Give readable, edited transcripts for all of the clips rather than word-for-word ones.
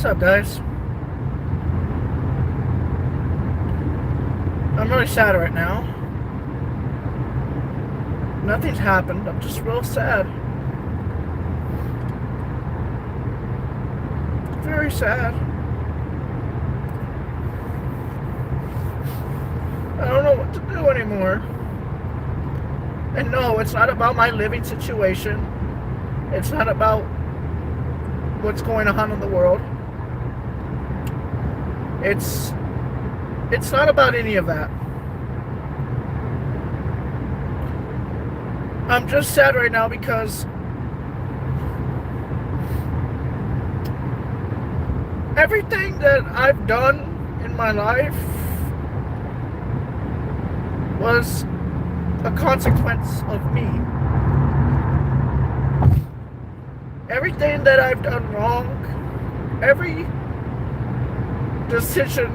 up, guys? I'm really sad right now. Nothing's happened. I'm just real sad. Very sad. I don't know what to do anymore. And no, it's not about my living situation. It's not about what's going on in the world. It's not about any of that. I'm just sad right now because everything that I've done in my life was a consequence of me. Everything that I've done wrong, every decision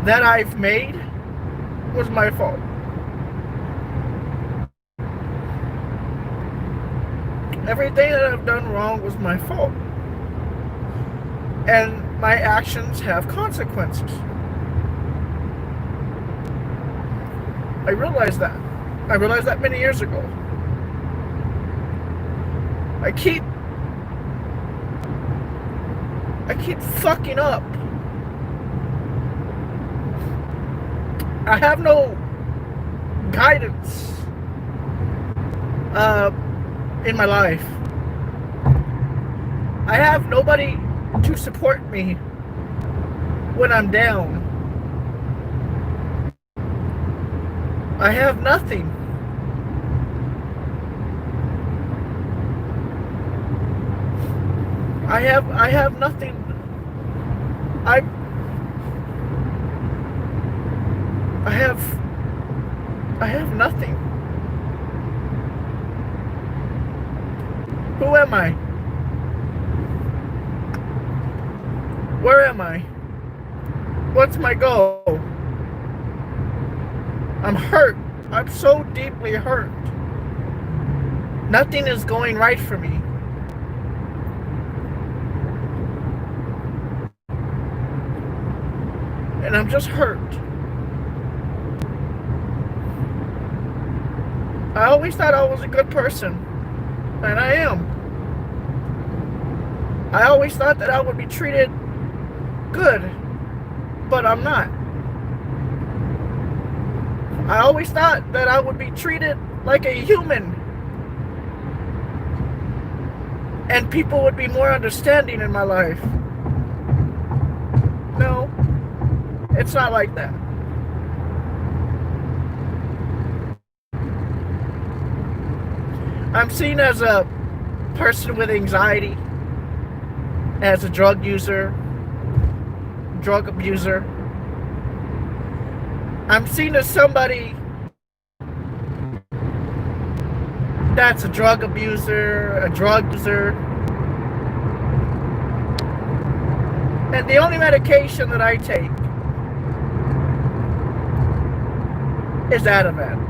that I've made was my fault. Everything that I've done wrong was my fault. And my actions have consequences. I realized that. I realized that many years ago. I keep fucking up. I have no guidance in my life. I have nobody to support me when I'm down. I have nothing. I have nothing. I have nothing. Who am I? Where am I? What's my goal? I'm hurt. I'm so deeply hurt. Nothing is going right for me. And I'm just hurt. I always thought I was a good person. And I am. I always thought that I would be treated good. But I'm not. I always thought that I would be treated like a human. And people would be more understanding in my life. No. It's not like that. I'm seen as a person with anxiety, as a drug user, drug abuser. I'm seen as somebody that's a drug abuser, a drug user. And the only medication that I take is Ativan.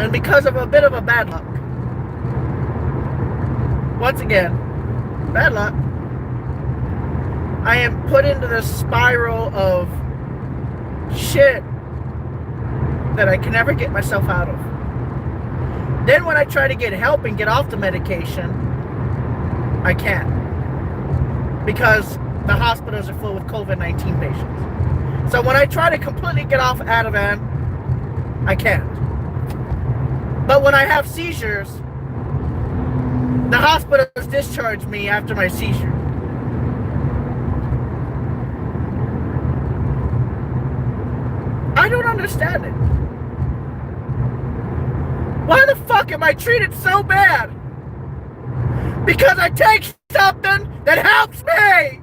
And because of a bit of a bad luck, once again, bad luck, I am put into this spiral of shit that I can never get myself out of. Then when I try to get help and get off the medication, I can't. Because the hospitals are full with COVID-19 patients. So when I try to completely get off Ativan, I can't. But when I have seizures, the hospitals discharge me after my seizure. I don't understand it. Why the fuck am I treated so bad? Because I take something that helps me!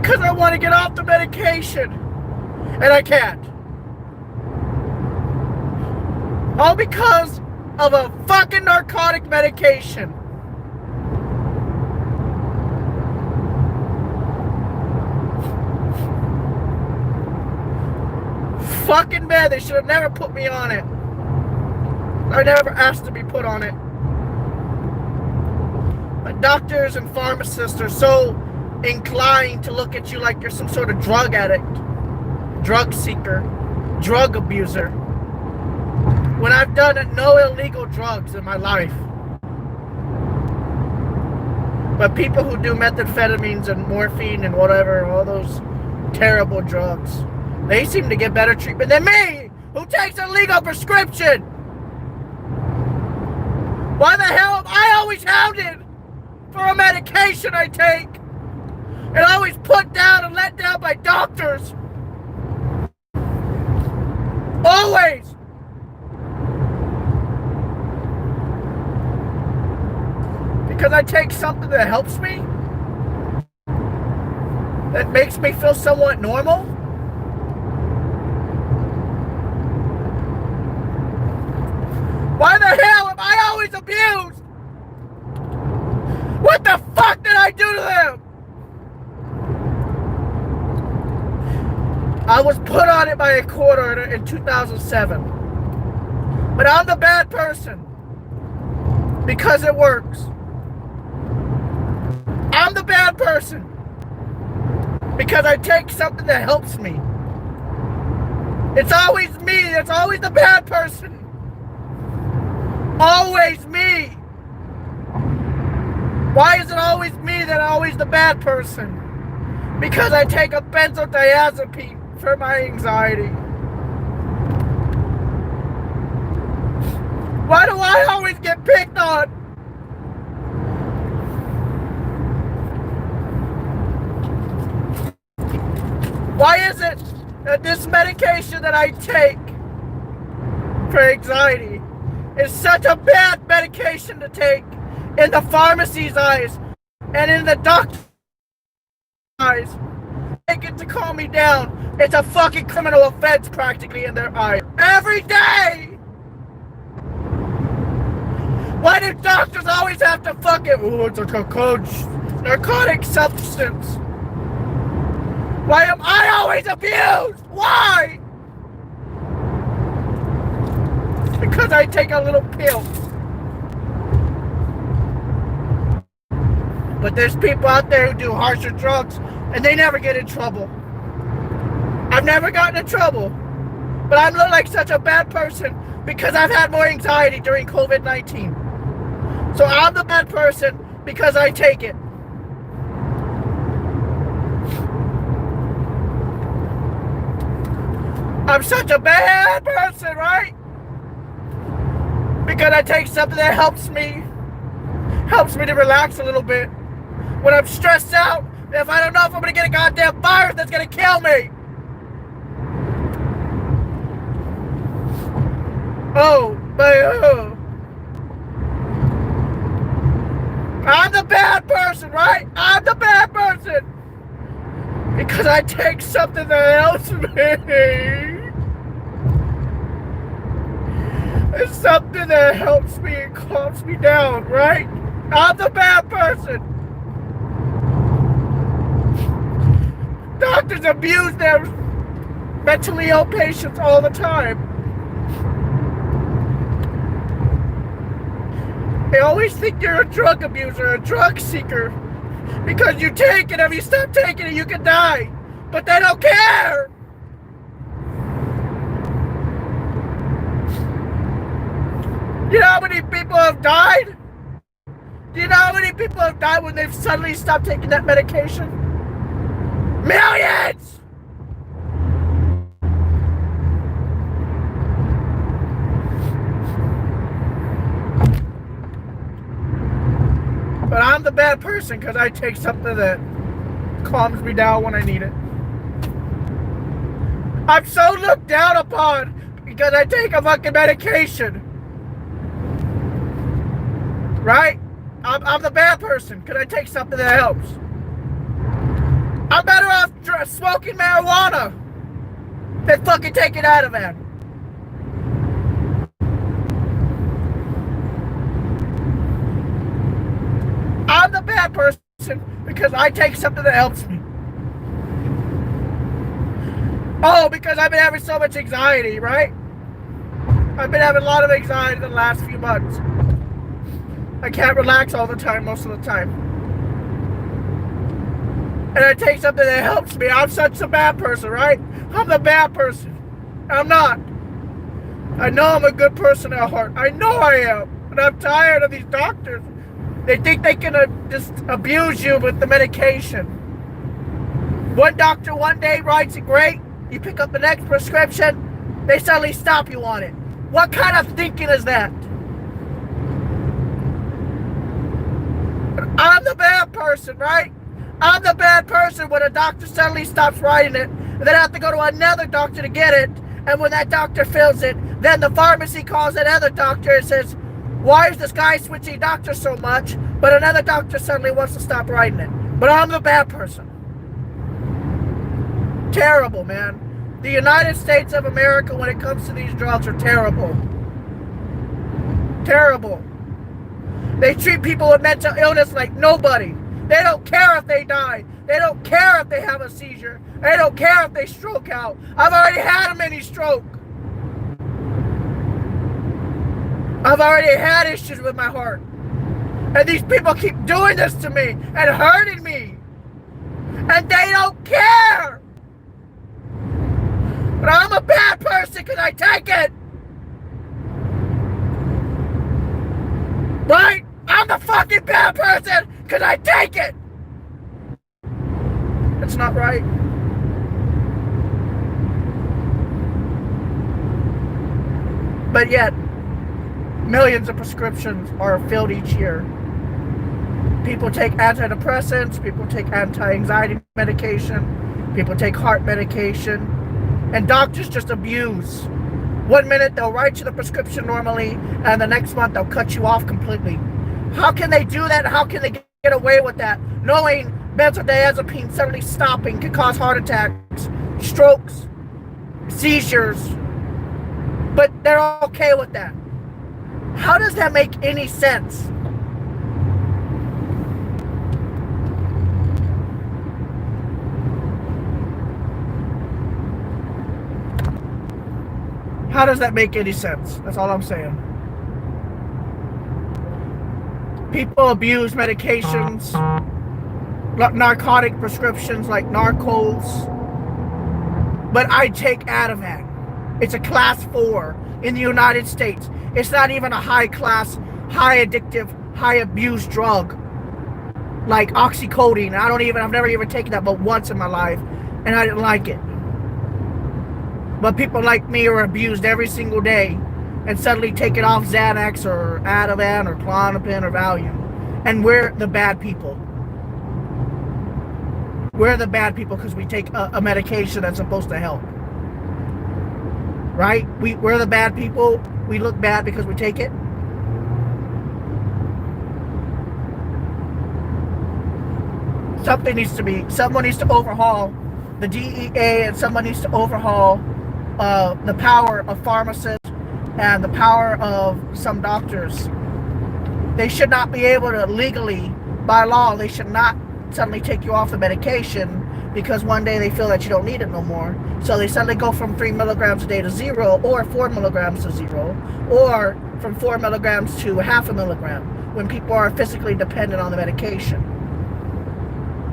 because I want to get off the medication. And I can't. All because of a fucking narcotic medication. Fucking bad. They should have never put me on it. I never asked to be put on it. But doctors and pharmacists are so inclined to look at you like you're some sort of drug addict, drug seeker, drug abuser, when I've done no illegal drugs in my life. But people who do methamphetamines and morphine and whatever, all those terrible drugs, they seem to get better treatment than me, who takes a legal prescription. Why the hell am I always hounded for a medication I take and always put down and let down by doctors? Always. Because I take something that helps me, that makes me feel somewhat normal. Why the hell am I always abused? What the fuck did I do to them? I was put on it by a court order in 2007. But I'm the bad person because it works. I'm the bad person because I take something that helps me. It's always me. It's always the bad person. Always me. Why is it always me that always the bad person? Because I take a benzodiazepine for my anxiety. Why do I always get picked on? Why is it that this medication that I take for anxiety is such a bad medication to take in the pharmacy's eyes and in the doctor's eyes? They get to calm me down. It's a fucking criminal offense practically in their eyes. Every day! Why do doctors always have to fucking, oh, it's a narcotic substance? Why am I always abused? Why? Because I take a little pill. But there's people out there who do harsher drugs and they never get in trouble. I've never gotten in trouble. But I look like such a bad person because I've had more anxiety during COVID-19. So I'm the bad person because I take it. I'm such a bad person, right? Because I take something that helps me to relax a little bit. When I'm stressed out, if I don't know if I'm gonna get a goddamn virus that's gonna kill me. Oh, but I'm the bad person, right? I'm the bad person. Because I take something that helps me. It's something that helps me and calms me down, right? I'm the bad person. Doctors abuse their mentally ill patients all the time. They always think you're a drug abuser, a drug seeker. Because you take it, if you stop taking it, you can die. But they don't care. You know how many people have died? Do you know how many people have died when they've suddenly stopped taking that medication? Millions! But I'm the bad person because I take something that calms me down when I need it. I'm so looked down upon because I take a fucking medication. Right? I'm the bad person because I take something that helps. I'm better off smoking marijuana than fucking taking Ativan. I'm the bad person because I take something that helps me. Oh, because I've been having so much anxiety, right? I've been having a lot of anxiety the last few months. I can't relax all the time, most of the time. And I take something that helps me. I'm such a bad person, right? I'm the bad person. I'm not. I know I'm a good person at heart. I know I am. And I'm tired of these doctors. They think they can just abuse you with the medication. One doctor one day writes it great. You pick up the next prescription, they suddenly stop you on it. What kind of thinking is that? I'm the bad person, right? I'm the bad person when a doctor suddenly stops writing it, and then I have to go to another doctor to get it, and when that doctor fills it, then the pharmacy calls that other doctor and says, why is this guy switching doctors so much? But another doctor suddenly wants to stop writing it. But I'm the bad person. Terrible, man. The United States of America, when it comes to these drugs, are terrible. Terrible. They treat people with mental illness like nobody. They don't care if they die. They don't care if they have a seizure. They don't care if they stroke out. I've already had a mini stroke. I've already had issues with my heart. And these people keep doing this to me and hurting me. And they don't care. But I'm a bad person because I take it. Right? I'm the fucking bad person because I take it. It's not right. But yet, millions of prescriptions are filled each year. People take antidepressants, people take anti-anxiety medication, people take heart medication, and doctors just abuse. 1 minute they'll write you the prescription normally, and the next month they'll cut you off completely. How can they do that? How can they get away with that? Knowing benzodiazepine suddenly stopping can cause heart attacks, strokes, seizures, but they're okay with that. How does that make any sense? How does that make any sense? That's all I'm saying. People abuse medications, narcotic prescriptions like Narcos, but I take Ativan. It's a class 4 in the United States. It's not even a high class, high addictive, high abuse drug like oxycodone. I've never even taken that but once in my life, and I didn't like it. But people like me are abused every single day and suddenly take it off Xanax or Ativan or Klonopin or Valium. And we're the bad people. We're the bad people because we take a medication that's supposed to help. Right? We're the bad people. We look bad because we take it. Someone needs to overhaul the DEA, and someone needs to overhaul the power of pharmacists and the power of some doctors. They should not be able to legally, by law, they should not suddenly take you off the medication because one day they feel that you don't need it no more. So they suddenly go from 3 milligrams a day to 0, or 4 milligrams to 0, or from 4 milligrams to half a milligram when people are physically dependent on the medication.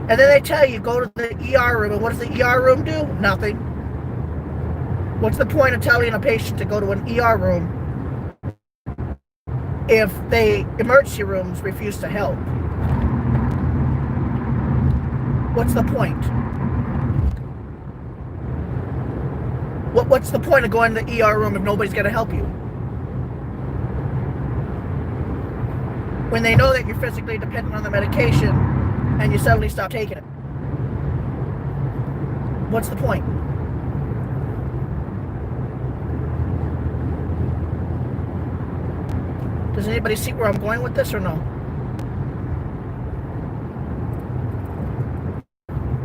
And then they tell you, go to the ER room, and what does the ER room do? Nothing. What's the point of telling a patient to go to an ER room if the emergency rooms refuse to help? What's the point? What's the point of going to the ER room if nobody's going to help you? When they know that you're physically dependent on the medication and you suddenly stop taking it. What's the point? Does anybody see where I'm going with this or no?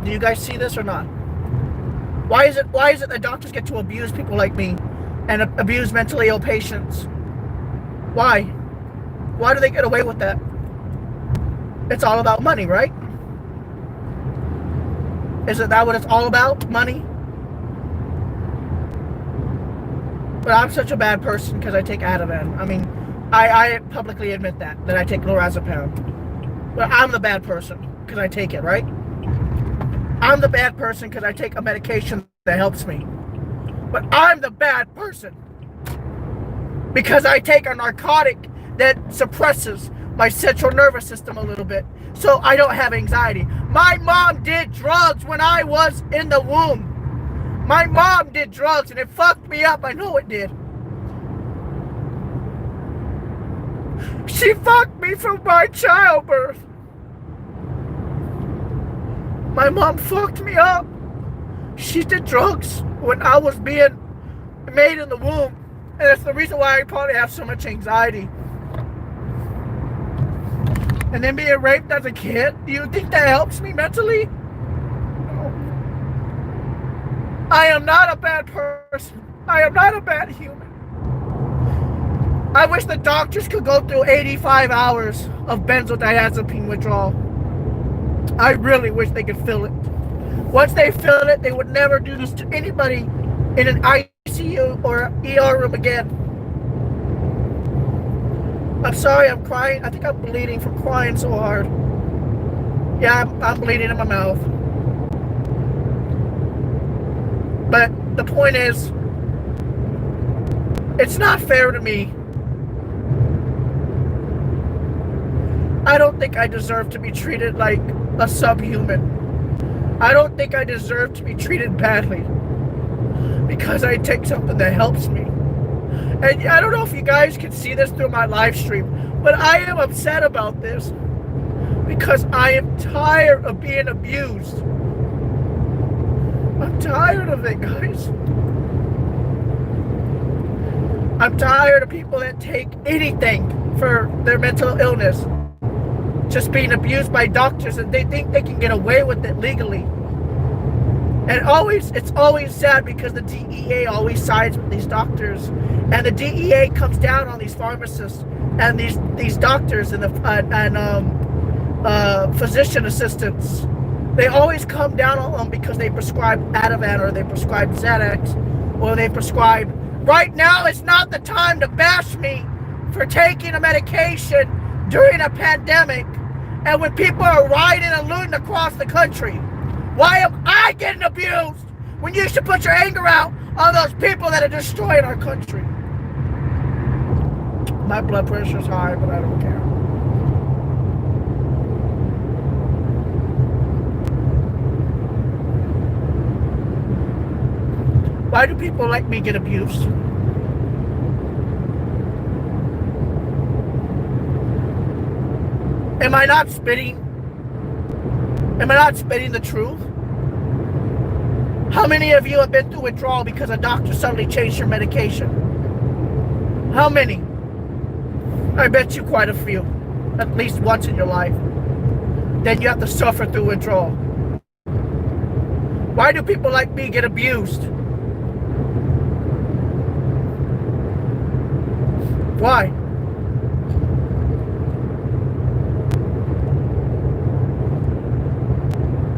Do you guys see this or not? Why is it that doctors get to abuse people like me and abuse mentally ill patients? Why? Why do they get away with that? It's all about money, right? Isn't that what it's all about? Money? But I'm such a bad person because I take Ativan. I mean, I publicly admit that I take lorazepam. But I'm the bad person because I take it, right? I'm the bad person because I take a medication that helps me. But I'm the bad person because I take a narcotic that suppresses my central nervous system a little bit so I don't have anxiety. My mom did drugs when I was in the womb. My mom did drugs and it fucked me up. I know it did. She fucked me from my childbirth. My mom fucked me up. She did drugs when I was being made in the womb. And that's the reason why I probably have so much anxiety. And then being raped as a kid, do you think that helps me mentally? No. I am not a bad person. I am not a bad human. I wish the doctors could go through 85 hours of benzodiazepine withdrawal. I really wish they could feel it. Once they feel it, they would never do this to anybody in an ICU or ER room again. I'm sorry, I'm crying. I think I'm bleeding from crying so hard. Yeah, I'm bleeding in my mouth. But the point is, it's not fair to me. I don't think I deserve to be treated like a subhuman. I don't think I deserve to be treated badly because I take something that helps me. And I don't know if you guys can see this through my live stream, but I am upset about this because I am tired of being abused. I'm tired of it, guys. I'm tired of people that take anything for their mental illness just being abused by doctors and they think they can get away with it legally. And it's always sad because the DEA always sides with these doctors, and the DEA comes down on these pharmacists and these doctors and physician assistants. They always come down on them because they prescribe Ativan or they prescribe Xanax or they prescribe. Right now is not the time to bash me for taking a medication during a pandemic and when people are rioting and looting across the country. Why am I getting abused when you should put your anger out on those people that are destroying our country? My blood pressure's high, but I don't care. Why do people like me get abused? Am I not spitting? Am I not spitting the truth? How many of you have been through withdrawal because a doctor suddenly changed your medication? How many? I bet you quite a few. At least once in your life. Then you have to suffer through withdrawal. Why do people like me get abused? Why?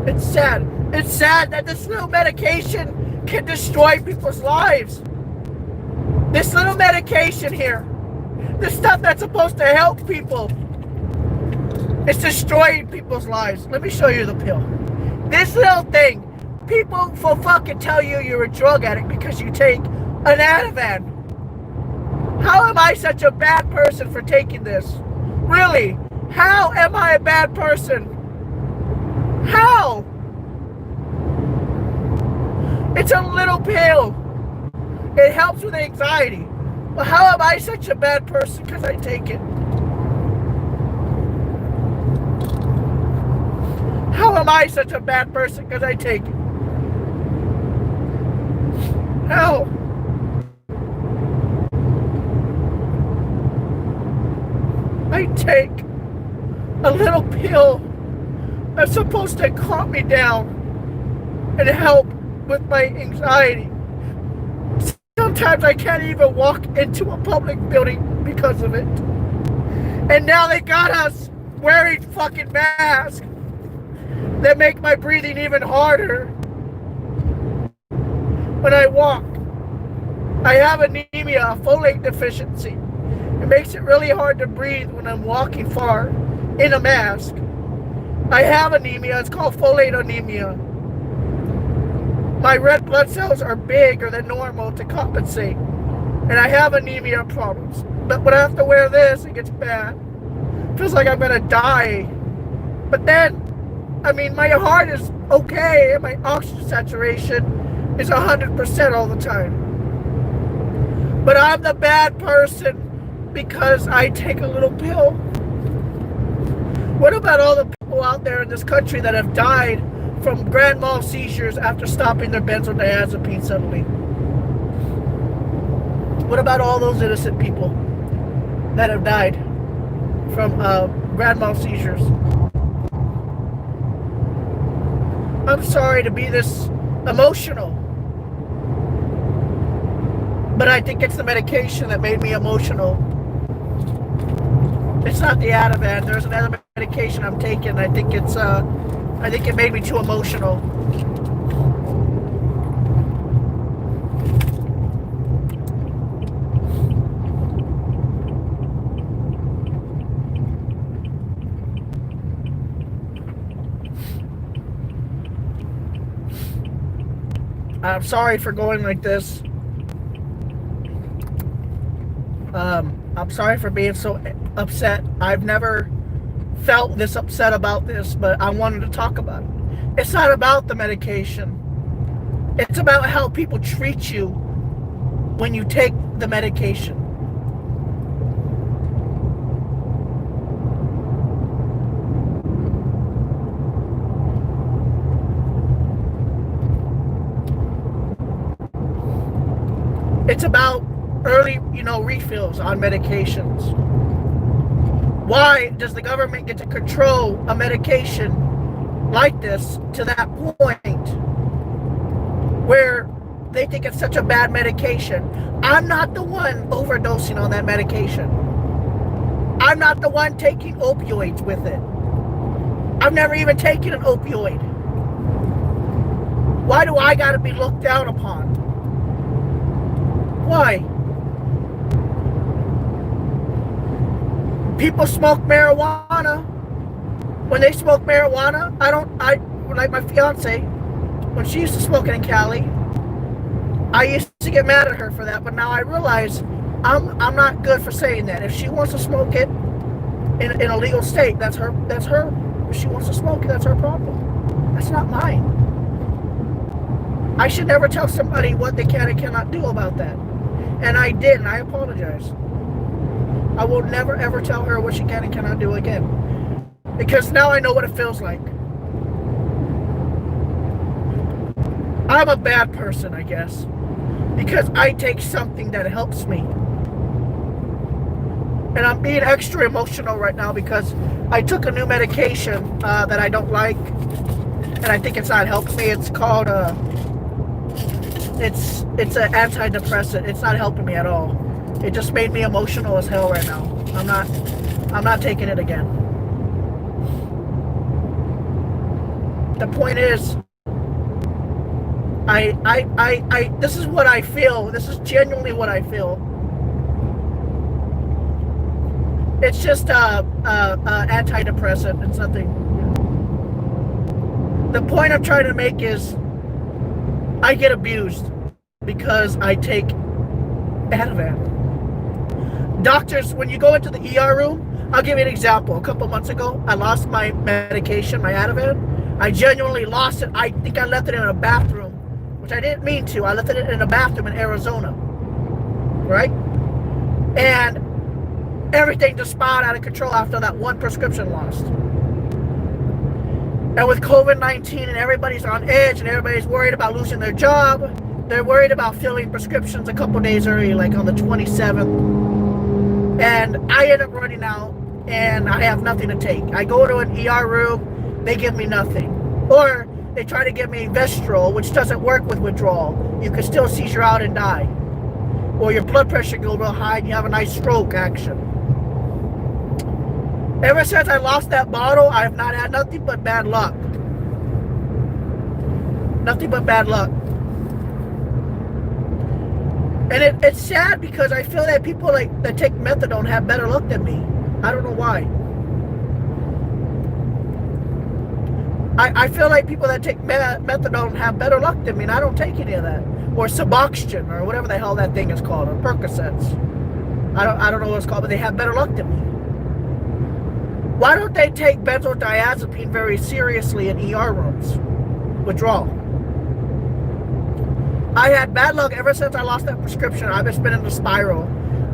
It's sad. It's sad that this little medication can destroy people's lives. This little medication here, the stuff that's supposed to help people, it's destroying people's lives. Let me show you the pill. This little thing, people will fucking tell you you're a drug addict because you take an Ativan. How am I such a bad person for taking this? Really? How am I a bad person? How? It's a little pill. It helps with anxiety. But how am I such a bad person because I take it? How am I such a bad person because I take it? How? I take a little pill that's supposed to calm me down. and help with my anxiety. Sometimes I can't even walk into a public building because of it. And now they got us wearing fucking masks that make my breathing even harder when I walk. I have anemia, a folate deficiency. It makes it really hard to breathe when I'm walking far in a mask. I have anemia. It's called folate anemia. My red blood cells are bigger than normal to compensate. And I have anemia problems. But when I have to wear this, it gets bad. It feels like I'm going to die. But then, I mean, my heart is okay and my oxygen saturation is 100% all the time. But I'm the bad person because I take a little pill. What about all the people out there in this country that have died from grand mal seizures after stopping their benzodiazepine suddenly? What about all those innocent people that have died from grand mal seizures? I'm sorry to be this emotional, but I think it's the medication that made me emotional. It's not the Ativan. There's another medication I'm taking. I think it made me too emotional. I'm sorry for going like this. I'm sorry for being so upset. I've never felt this upset about this, but I wanted to talk about it. It's not about the medication. It's about how people treat you when you take the medication. It's about early, refills on medications. Why does the government get to control a medication like this to that point where they think it's such a bad medication? I'm not the one overdosing on that medication. I'm not the one taking opioids with it. I've never even taken an opioid. Why do I gotta be looked down upon? Why? People smoke marijuana. When they smoke marijuana, I like my fiance, when she used to smoke it in Cali, I used to get mad at her for that, but now I realize I'm not good for saying that. If she wants to smoke it in a legal state, that's her. If she wants to smoke it, that's her problem. That's not mine. I should never tell somebody what they can and cannot do about that. And I did, and I apologize. I will never ever tell her what she can and cannot do again. Because now I know what it feels like. I'm a bad person, I guess. Because I take something that helps me. And I'm being extra emotional right now because I took a new medication that I don't like. And I think it's not helping me. It's called, it's an antidepressant. It's not helping me at all. It just made me emotional as hell right now. I'm not taking it again. The point is, this is what I feel. This is genuinely what I feel. It's just antidepressant. It's nothing. The point I'm trying to make is, I get abused because I take Ativan. Doctors, when you go into the ER room, I'll give you an example. A couple months ago, I lost my medication, my Ativan. I genuinely lost it. I think I left it in a bathroom, which I didn't mean to. I left it in a bathroom in Arizona, right? And everything just spiraled out of control after that one prescription lost. And with COVID-19 and everybody's on edge and everybody's worried about losing their job, they're worried about filling prescriptions a couple days early, like on the 27th. And I end up running out and I have nothing to take. I go to an ER room, they give me nothing. Or they try to give me Vestral, which doesn't work with withdrawal. You can still seizure out and die. Or your blood pressure goes real high and you have a nice stroke action. Ever since I lost that bottle, I have not had nothing but bad luck. Nothing but bad luck. And it's sad because I feel that people that take methadone have better luck than me. I don't know why. I feel like people that take methadone have better luck than me, and I don't take any of that. Or Suboxone, or whatever the hell that thing is called, or Percocets. I don't know what it's called, but they have better luck than me. Why don't they take benzodiazepine very seriously in ER rooms? Withdrawal. I had bad luck ever since I lost that prescription. I've been spinning the spiral.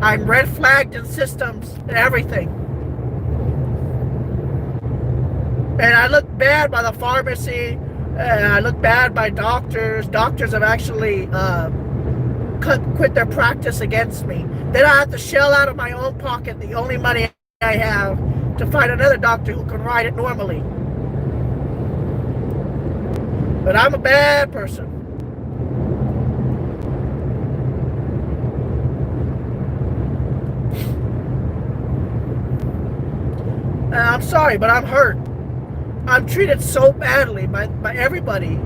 I'm red flagged in systems and everything. And I look bad by the pharmacy. And I look bad by doctors. Doctors have actually quit their practice against me. Then I have to shell out of my own pocket the only money I have to find another doctor who can write it normally. But I'm a bad person. And I'm sorry, but I'm hurt. I'm treated so badly by everybody.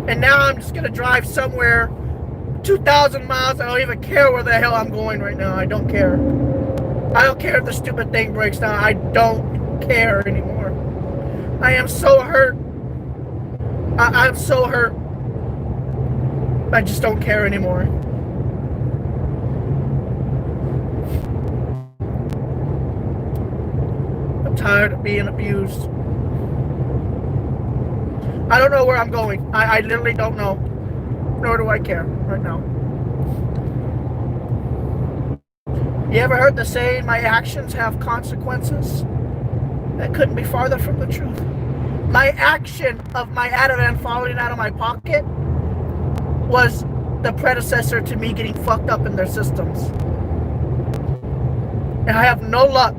And now I'm just going to drive somewhere 2,000 miles. I don't even care where the hell I'm going right now. I don't care. I don't care if the stupid thing breaks down. I don't care anymore. I am so hurt. I'm so hurt. I just don't care anymore. I'm tired of being abused. I don't know where I'm going. I literally don't know. Nor do I care right now. You ever heard the saying, my actions have consequences? That couldn't be farther from the truth. My action of my Ativan falling out of my pocket was the predecessor to me getting fucked up in their systems. And I have no luck.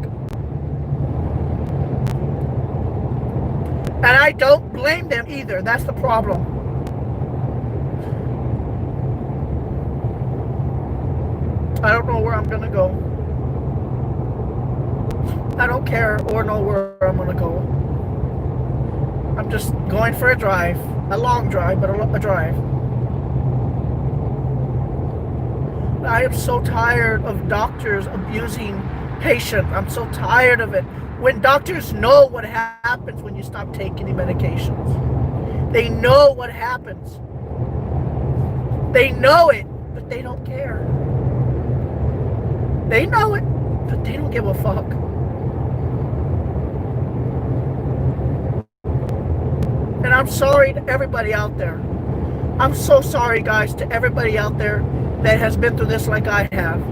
And I don't blame them either. That's the problem. I don't know where I'm gonna go. I don't care or know where I'm gonna go. I'm just going for a drive. A long drive, but a drive. I am so tired of doctors abusing patients. I'm so tired of it. When doctors know what happens when you stop taking the medications. They know what happens. They know it, but they don't care. They know it, but they don't give a fuck. And I'm sorry to everybody out there. I'm so sorry, guys, to everybody out there that has been through this like I have.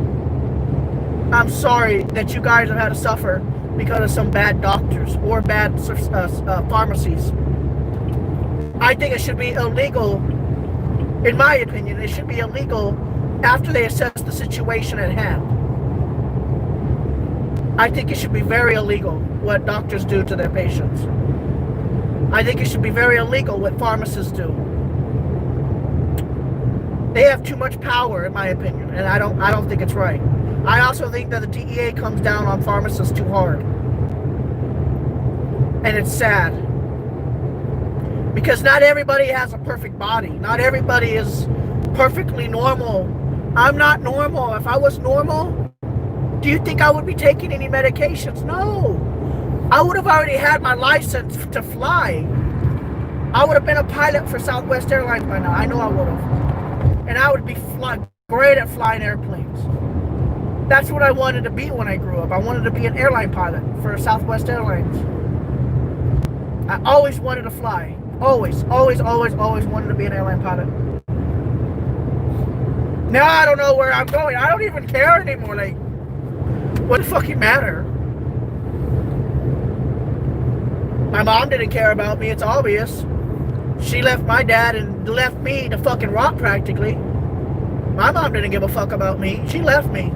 I'm sorry that you guys have had to suffer because of some bad doctors or bad pharmacies. I think it should be illegal, in my opinion, it should be illegal after they assess the situation at hand. I think it should be very illegal what doctors do to their patients. I think it should be very illegal what pharmacists do. They have too much power, in my opinion, and I don't think it's right. I also think that the DEA comes down on pharmacists too hard. And it's sad. Because not everybody has a perfect body. Not everybody is perfectly normal. I'm not normal. If I was normal, do you think I would be taking any medications? No. I would have already had my license to fly. I would have been a pilot for Southwest Airlines by now. I know I would have. And I would be great at flying airplanes. That's what I wanted to be when I grew up. I wanted to be an airline pilot for Southwest Airlines. I always wanted to fly. Always wanted to be an airline pilot. Now I don't know where I'm going. I don't even care anymore. Like, what does it fucking matter? My mom didn't care about me. It's obvious. She left my dad and left me to fucking rot practically. My mom didn't give a fuck about me. She left me.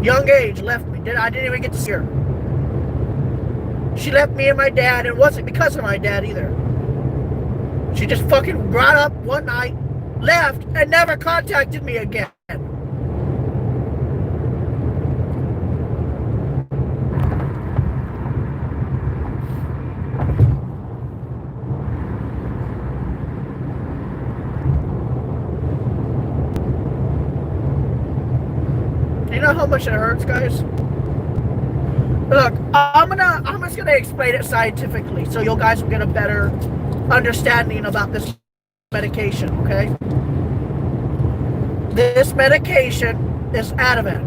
Young age, left me. I didn't even get to see her. She left me and my dad, and it wasn't because of my dad either. She just fucking brought up one night, left, and never contacted me again. You know how much it hurts, guys? Look, I'm just gonna explain it scientifically so you guys will get a better understanding about this medication, okay? This medication is Ativan.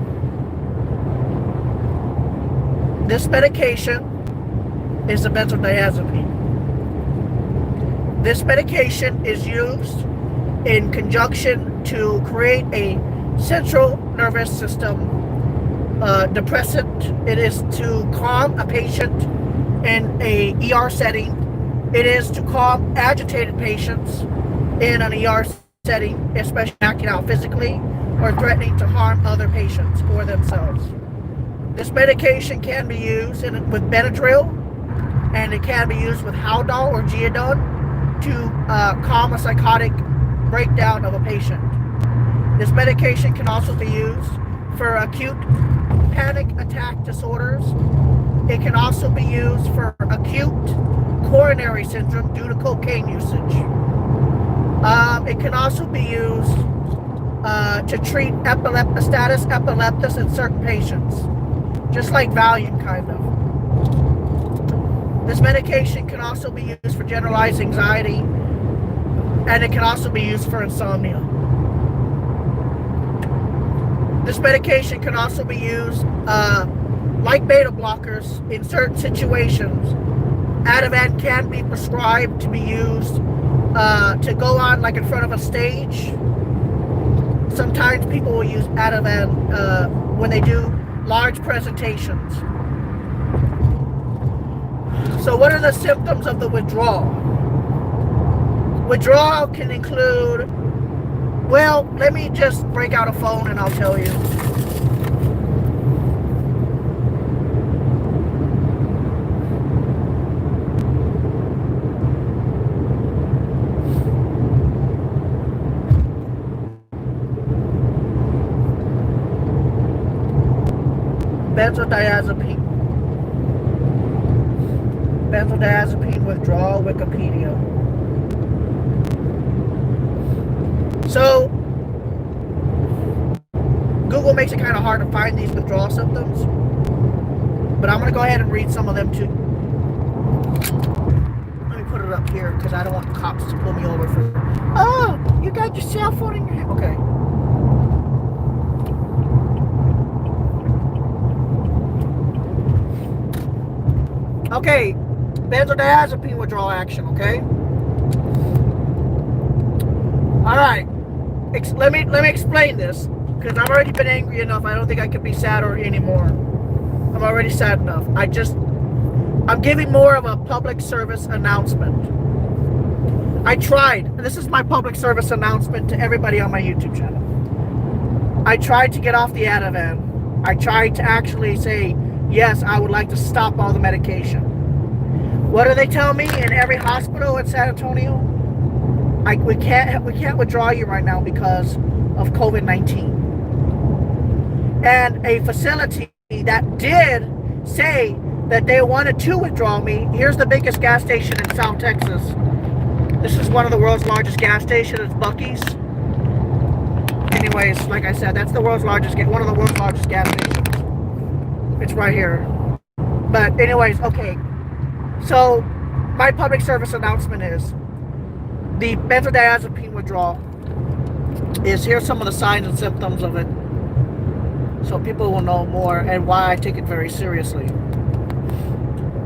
This medication is a benzodiazepine. This medication is used in conjunction to create a central nervous system depressant. It is to calm a patient in a ER setting. It is to calm agitated patients in an ER setting, especially acting out physically or threatening to harm other patients or themselves. This medication can be used with Benadryl, and it can be used with Haldol or Geodon to calm a psychotic breakdown of a patient. This medication can also be used for acute panic attack disorders. It can also be used for acute coronary syndrome due to cocaine usage. It can also be used to treat status epilepticus in certain patients, just like Valium, kind of. This medication can also be used for generalized anxiety, and it can also be used for insomnia. This medication can also be used like beta blockers in certain situations. Ativan can be prescribed to be used to go on like in front of a stage. Sometimes people will use Ativan when they do large presentations. So what are the symptoms of the withdrawal? Withdrawal can include, well, let me just break out a phone and I'll tell you. Benzodiazepine withdrawal, Wikipedia. So, Google makes it kind of hard to find these withdrawal symptoms, but I'm going to go ahead and read some of them too. Let me put it up here because I don't want the cops to pull me over for, oh, you got your cell phone in your hand. Okay. Okay, benzodiazepine withdrawal action, okay? Alright, let me explain this, because I've already been angry enough. I don't think I can be sadder anymore. I'm already sad enough. I'm giving more of a public service announcement. I tried, and this is my public service announcement to everybody on my YouTube channel. I tried to get off the Ativan. I tried to actually say, yes, I would like to stop all the medication. What do they tell me in every hospital in San Antonio? We can't withdraw you right now because of COVID-19. And a facility that did say that they wanted to withdraw me. Here's the biggest gas station in South Texas. This is one of the world's largest gas stations. It's Buc-ee's. Anyways, like I said, that's one of the world's largest gas stations. It's right here. But anyways, okay. So my public service announcement is the benzodiazepine withdrawal is, here's some of the signs and symptoms of it, so people will know more and why I take it very seriously.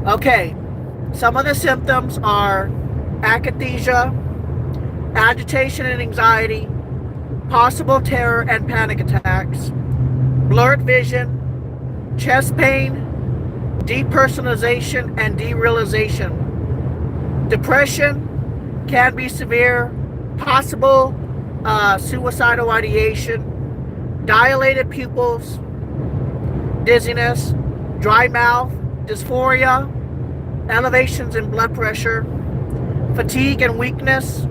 Okay, some of the symptoms are akathisia, agitation and anxiety, possible terror and panic attacks, blurred vision, chest pain, depersonalization and derealization. Depression can be severe, possible suicidal ideation, dilated pupils, dizziness, dry mouth, dysphoria, elevations in blood pressure, fatigue and weakness,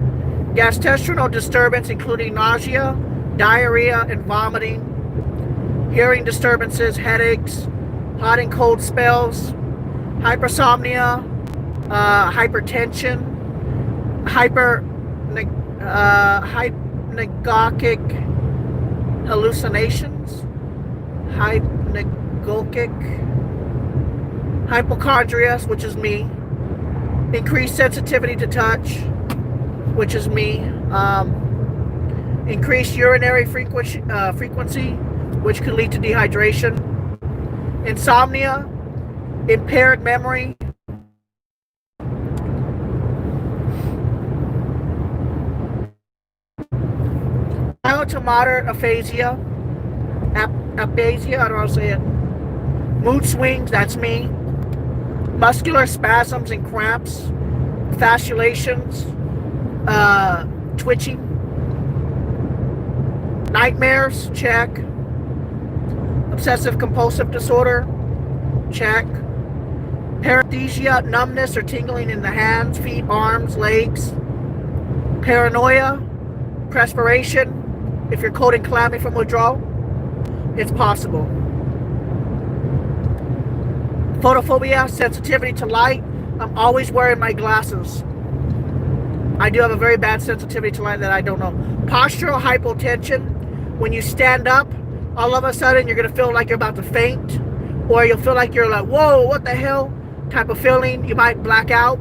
gastrointestinal disturbance including nausea, diarrhea, and vomiting, hearing disturbances, headaches, hot and cold spells, hypersomnia, hypertension, hypnagogic hallucinations, hypochondria, which is me, increased sensitivity to touch, which is me, increased urinary frequency, which could lead to dehydration, insomnia, impaired memory, mild to moderate aphasia, I don't know how to say it, mood swings, that's me, muscular spasms and cramps, fasciculations, twitching, nightmares, check, obsessive compulsive disorder, check, paresthesia, numbness or tingling in the hands, feet, arms, legs, paranoia, perspiration, if you're cold and clammy from withdrawal, it's possible. Photophobia, sensitivity to light, I'm always wearing my glasses. I do have a very bad sensitivity to light that I don't know. Postural hypotension, when you stand up, all of a sudden you're going to feel like you're about to faint, or you'll feel like you're like, whoa, what the hell type of feeling. You might black out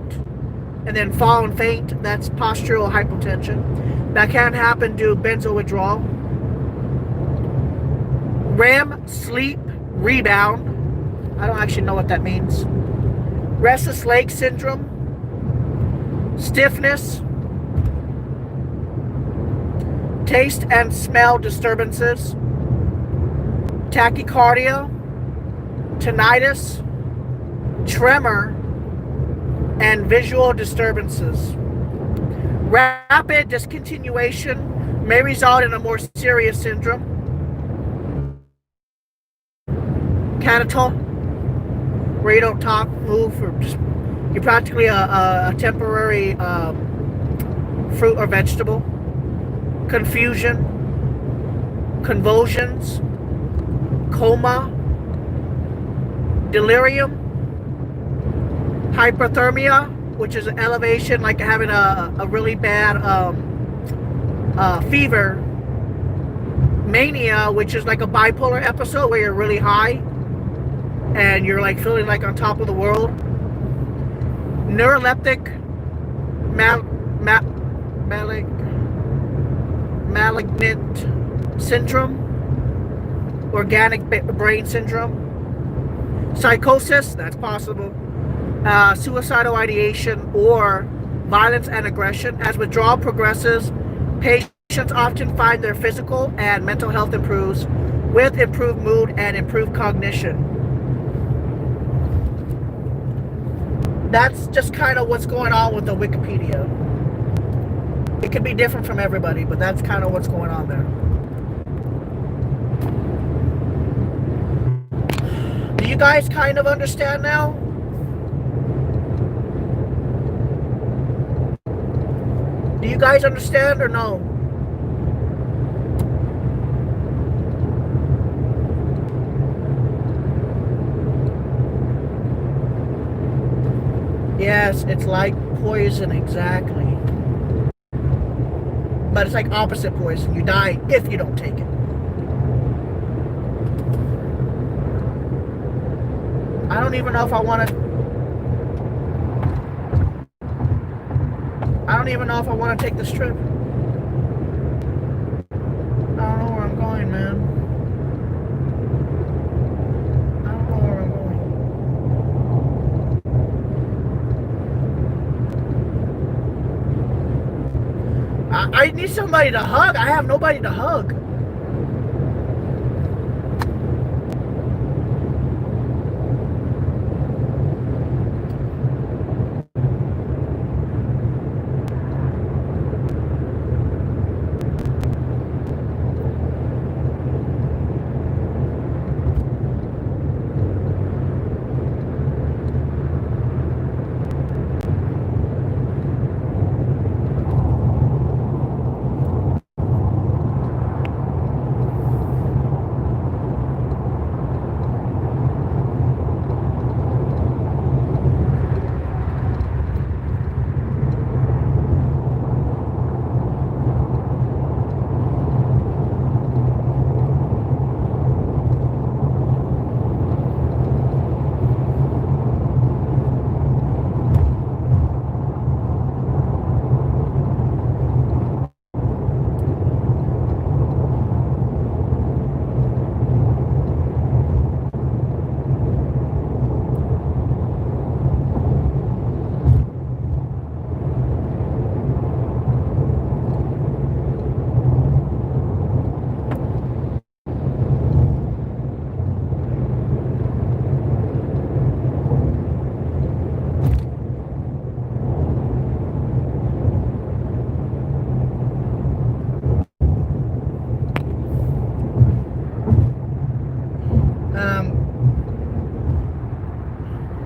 and then fall and faint. That's postural hypotension. That can happen due to benzo withdrawal. REM, sleep rebound. I don't actually know what that means. Restless leg syndrome, stiffness, taste and smell disturbances, tachycardia, tinnitus, tremor, and visual disturbances. Rapid discontinuation may result in a more serious syndrome. Catatonic, where you don't talk, move, or just, you're practically a temporary fruit or vegetable. Confusion, convulsions, coma, delirium, hyperthermia, which is an elevation, like having a really bad fever, mania, which is like a bipolar episode where you're really high and you're like feeling like on top of the world. Neuroleptic malignant syndrome, organic brain syndrome, psychosis, that's possible, suicidal ideation, or violence and aggression. As withdrawal progresses, patients often find their physical and mental health improves with improved mood and improved cognition. That's just kind of what's going on with the Wikipedia. It could be different from everybody, but that's kind of what's going on there. Do you guys kind of understand now? Do you guys understand or no? Yes, it's like poison, exactly. But it's like opposite poison. You die if you don't take it. I don't even know if I want to. I don't even know if I want to take this trip. I don't know where I'm going, man. I don't know where I'm going. I need somebody to hug. I have nobody to hug.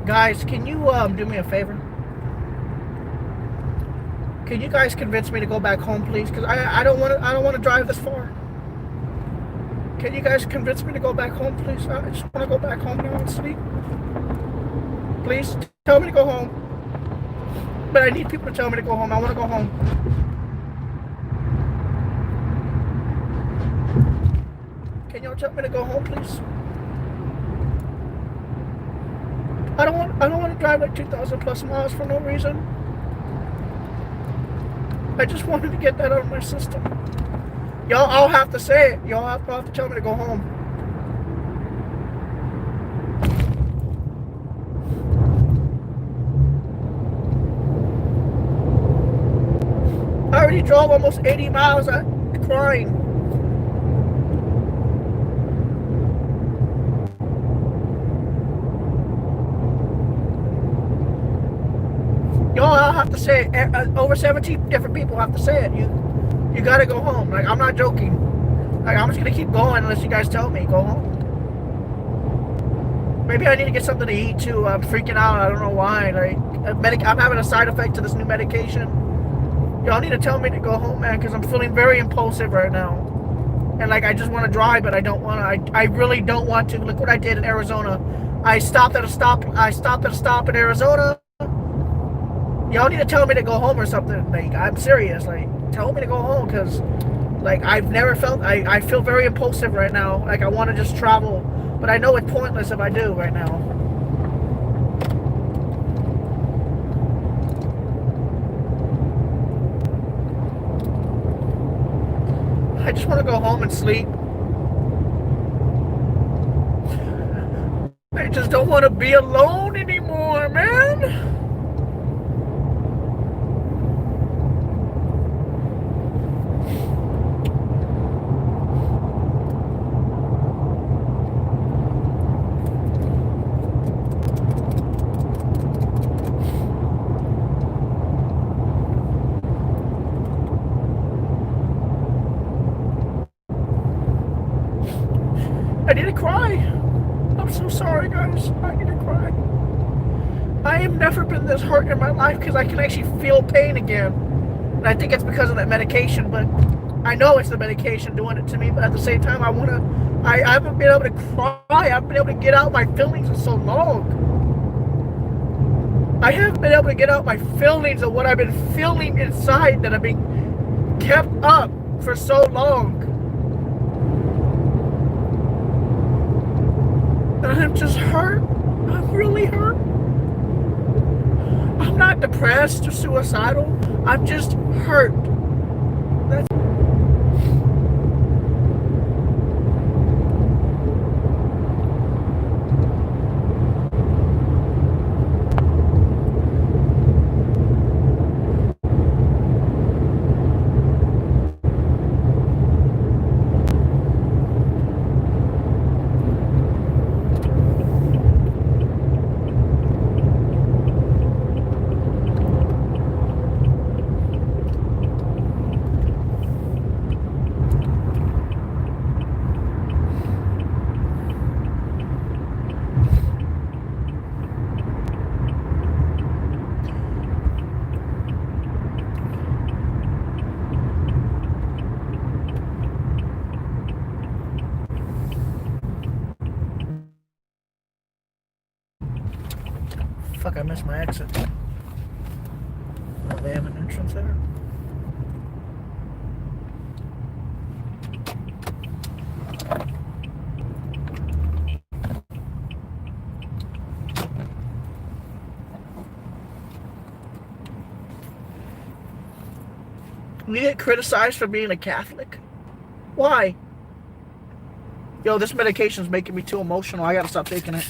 Guys, can you do me a favor? Can you guys convince me to go back home, please? Because I don't want to drive this far. Can you guys convince me to go back home, please? I just want to go back home now and sleep. Please tell me to go home. But I need people to tell me to go home. I want to go home. Can y'all tell me to go home, please? I don't want to drive like 2,000 plus miles for no reason. I just wanted to get that out of my system. Y'all all have to say it. Y'all have to tell me to go home. I already drove almost 80 miles. I'm crying. Y'all all have to say it. Over 17 different people have to say it. You gotta go home. Like, I'm not joking. Like, I'm just gonna keep going unless you guys tell me go home. Maybe I need to get something to eat too. I'm freaking out. I don't know why. Like, I'm having a side effect to this new medication. Y'all need to tell me to go home, man, because I'm feeling very impulsive right now. And like, I just want to drive, but I don't want to. I really don't want to. Look what I did in Arizona. I stopped at a stop in Arizona. Y'all need to tell me to go home or something. Like, I'm serious. Like, tell me to go home, because like, I've never felt. I feel very impulsive right now. Like, I want to just travel, but I know it's pointless if I do right now. I just want to go home and sleep. I just don't want to be alone anymore, man. I need to cry. I'm so sorry, guys. I need to cry. I have never been this hurt in my life because I can actually feel pain again. And I think it's because of that medication, but I know it's the medication doing it to me, but at the same time, I haven't been able to cry. I haven't been able to get out my feelings in so long. I haven't been able to get out my feelings of what I've been feeling inside that have been kept up for so long. And I'm just hurt. I'm really hurt. I'm not depressed or suicidal. I'm just hurt. That's fuck, I missed my exit. Oh, they have an entrance there. You get criticized for being a Catholic? Why? Yo, this medication's making me too emotional. I gotta stop taking it.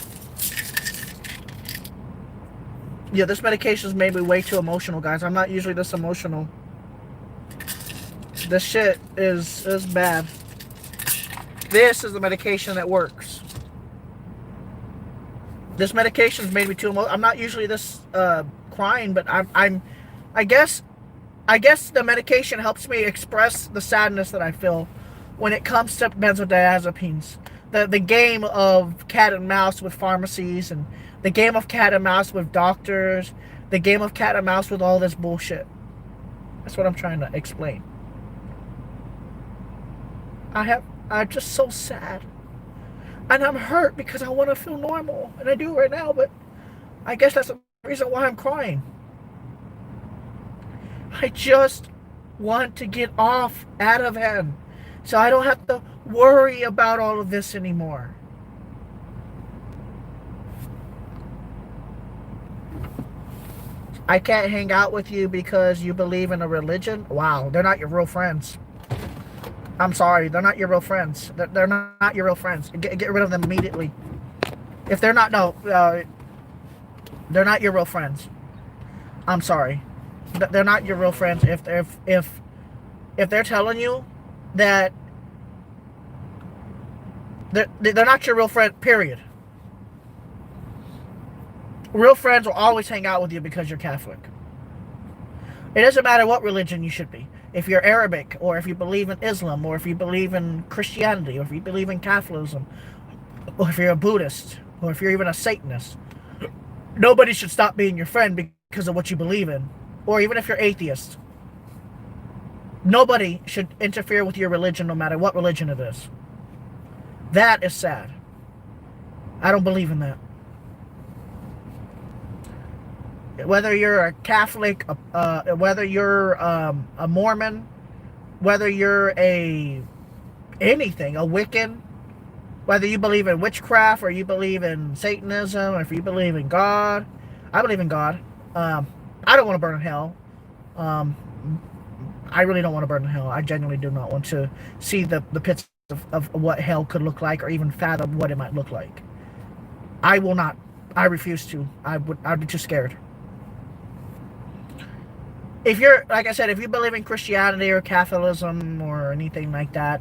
Yeah, this medication's made me way too emotional, guys. I'm not usually this emotional. This shit is bad. This is the medication that works. This medication's made me too emotional. I'm not usually this crying, but I guess the medication helps me express the sadness that I feel. when it comes to benzodiazepines. The game of cat and mouse with pharmacies, and the game of cat and mouse with doctors, the game of cat and mouse with all this bullshit. That's what I'm trying to explain. I'm just so sad. And I'm hurt because I want to feel normal. And I do right now, but I guess that's the reason why I'm crying. I just want to get off Ativan so I don't have to worry about all of this anymore. I can't hang out with you because you believe in a religion? Wow, they're not your real friends. I'm sorry, they're not your real friends. They're not your real friends. Get rid of them immediately. If they're not, no, they're not your real friends. I'm sorry. They're not your real friends. If they're telling you that they're not your real friend, period. Real friends will always hang out with you because you're Catholic. It doesn't matter what religion you should be. If you're Arabic, or if you believe in Islam, or if you believe in Christianity, or if you believe in Catholicism, or if you're a Buddhist, or if you're even a Satanist, nobody should stop being your friend because of what you believe in. Or even if you're atheist. Nobody should interfere with your religion no matter what religion it is. That is sad. I don't believe in that. Whether you're a Catholic, whether you're a Mormon, whether you're anything, a Wiccan, whether you believe in witchcraft or you believe in Satanism, or if you believe in God. I believe in God. I don't want to burn in hell. I really don't want to burn in hell. I genuinely do not want to see the pits of what hell could look like, or even fathom what it might look like. I will not. I refuse to. I'd be too scared. If you're, like I said, if you believe in Christianity or Catholicism or anything like that,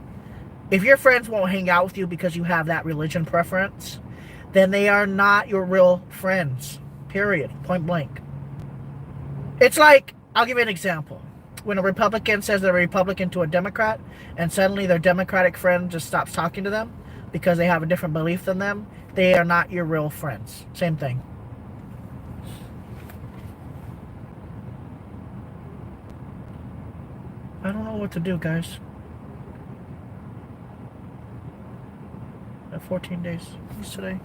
if your friends won't hang out with you because you have that religion preference, then they are not your real friends. Period. Point blank. It's like, I'll give you an example. When a Republican says they're a Republican to a Democrat, and suddenly their Democratic friend just stops talking to them because they have a different belief than them, they are not your real friends. Same thing. I don't know what to do, guys. I have 14 days. What's today?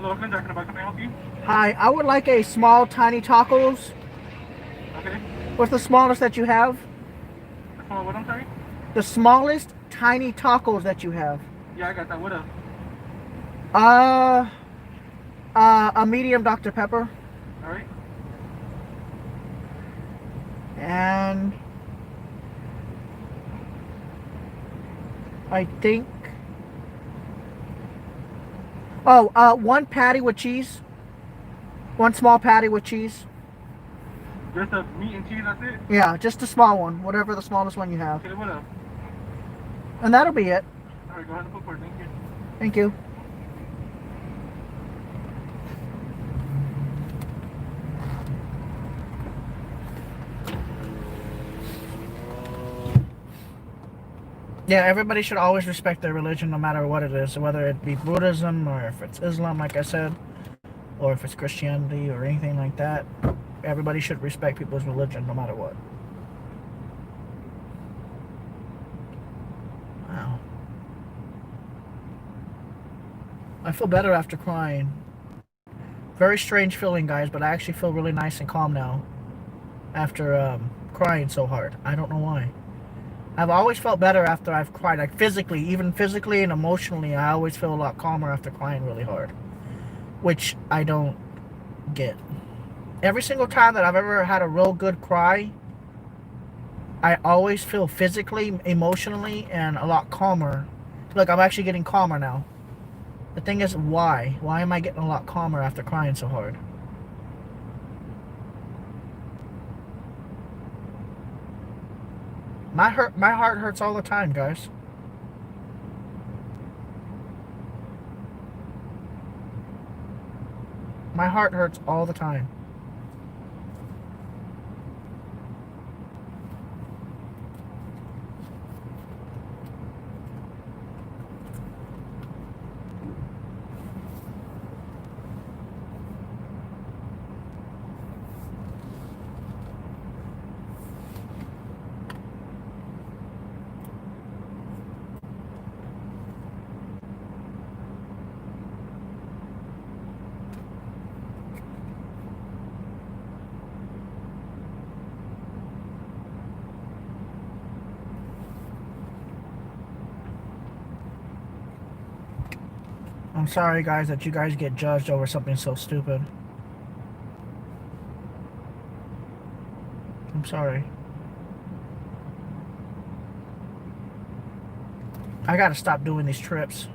Hello, can I help you? Hi, I would like a small, tiny tacos. Okay. What's the smallest that you have? What, I'm sorry? The smallest, tiny tacos that you have. Yeah, I got that. What up? A medium Dr. Pepper. Alright. And I think, one patty with cheese. One small patty with cheese. Just a meat and cheese, that's it? Yeah, just a small one. Whatever the smallest one you have. Okay, what up? And that'll be it. Alright, go ahead and book for it. Thank you. Thank you. Yeah, everybody should always respect their religion no matter what it is, whether it be Buddhism or if it's Islam, like I said, or if it's Christianity or anything like that. Everybody should respect people's religion no matter what. Wow. I feel better after crying. Very strange feeling, guys, but I actually feel really nice and calm now after crying so hard. I don't know why. I've always felt better after I've cried, like physically, even physically and emotionally. I always feel a lot calmer after crying really hard, which I don't get. Every single time that I've ever had a real good cry, I always feel physically, emotionally, and a lot calmer. Look, I'm actually getting calmer now. The thing is, why? Why am I getting a lot calmer after crying so hard? My heart hurts all the time, guys. My heart hurts all the time. I'm sorry, guys, that you guys get judged over something so stupid. I'm sorry. I gotta stop doing these trips.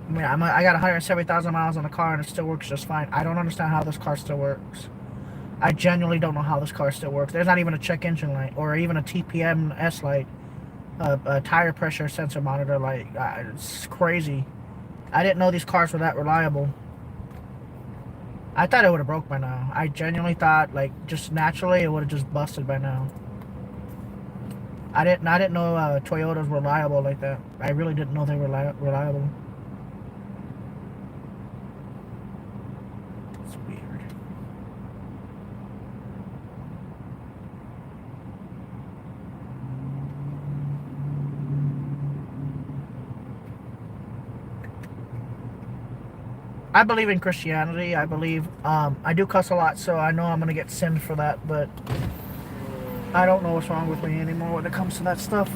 I mean, I got 170,000 miles on the car and it still works just fine. I don't understand how this car still works. I genuinely don't know how this car still works. There's not even a check engine light or even a TPMS light, a tire pressure sensor monitor light. It's crazy. I didn't know these cars were that reliable. I thought it would have broke by now. I genuinely thought, like, just naturally, it would have just busted by now. I didn't know Toyotas were reliable like that. I really didn't know they were reliable. It's weird. I believe in Christianity. I believe, I do cuss a lot, so I know I'm going to get sinned for that, but I don't know what's wrong with me anymore when it comes to that stuff.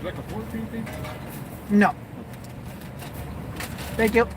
Like a 14 thing? No. Thank you.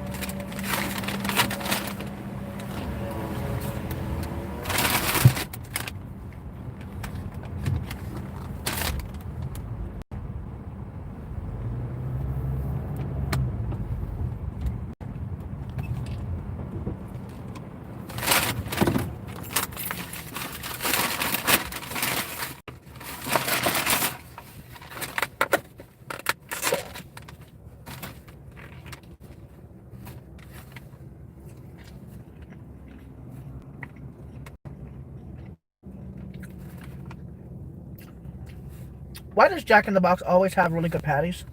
Why does Jack in the Box always have really good patties?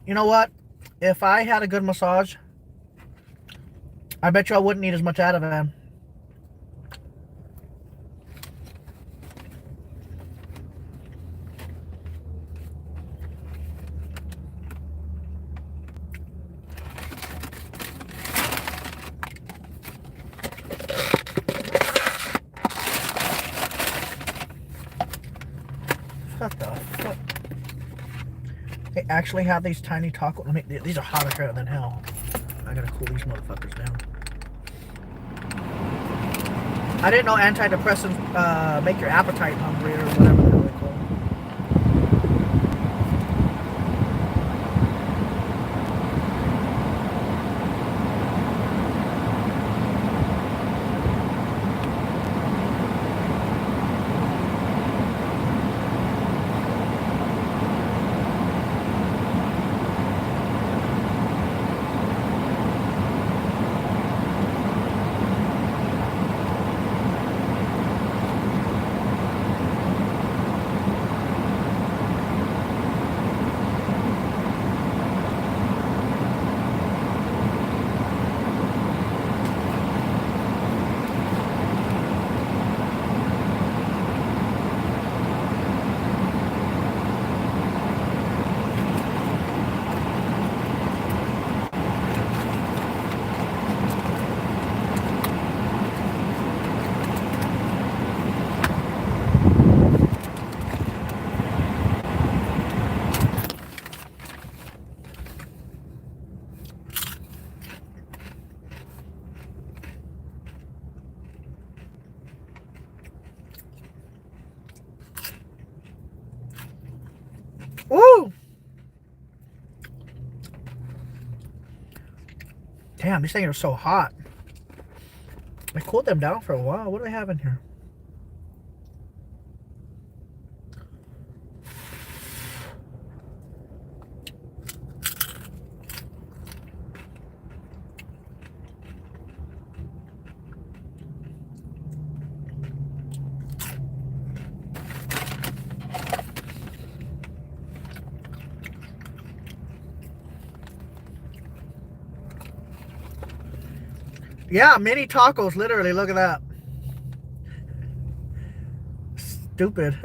You know what? If I had a good massage, I bet you I wouldn't need as much out of it. actually have these tiny taco? These are hotter than hell. I gotta cool these motherfuckers down. I didn't know antidepressants make your appetite hungry or whatever the hell they call it. Woo! Damn, these things are so hot. I cooled them down for a while. What do they have in here? Yeah, mini tacos, literally. Look at that. Stupid.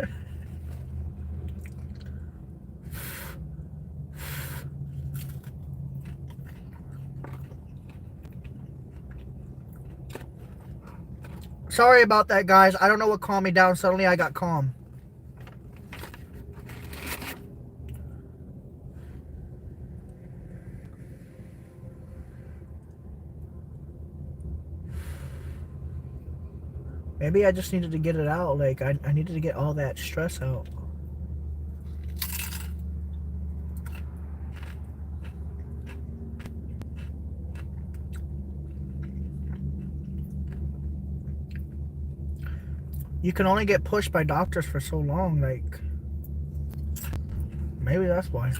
Sorry about that, guys. I don't know what calmed me down. Suddenly I got calm. Maybe I just needed to get it out. Like, I needed to get all that stress out. You can only get pushed by doctors for so long. Like, maybe that's why.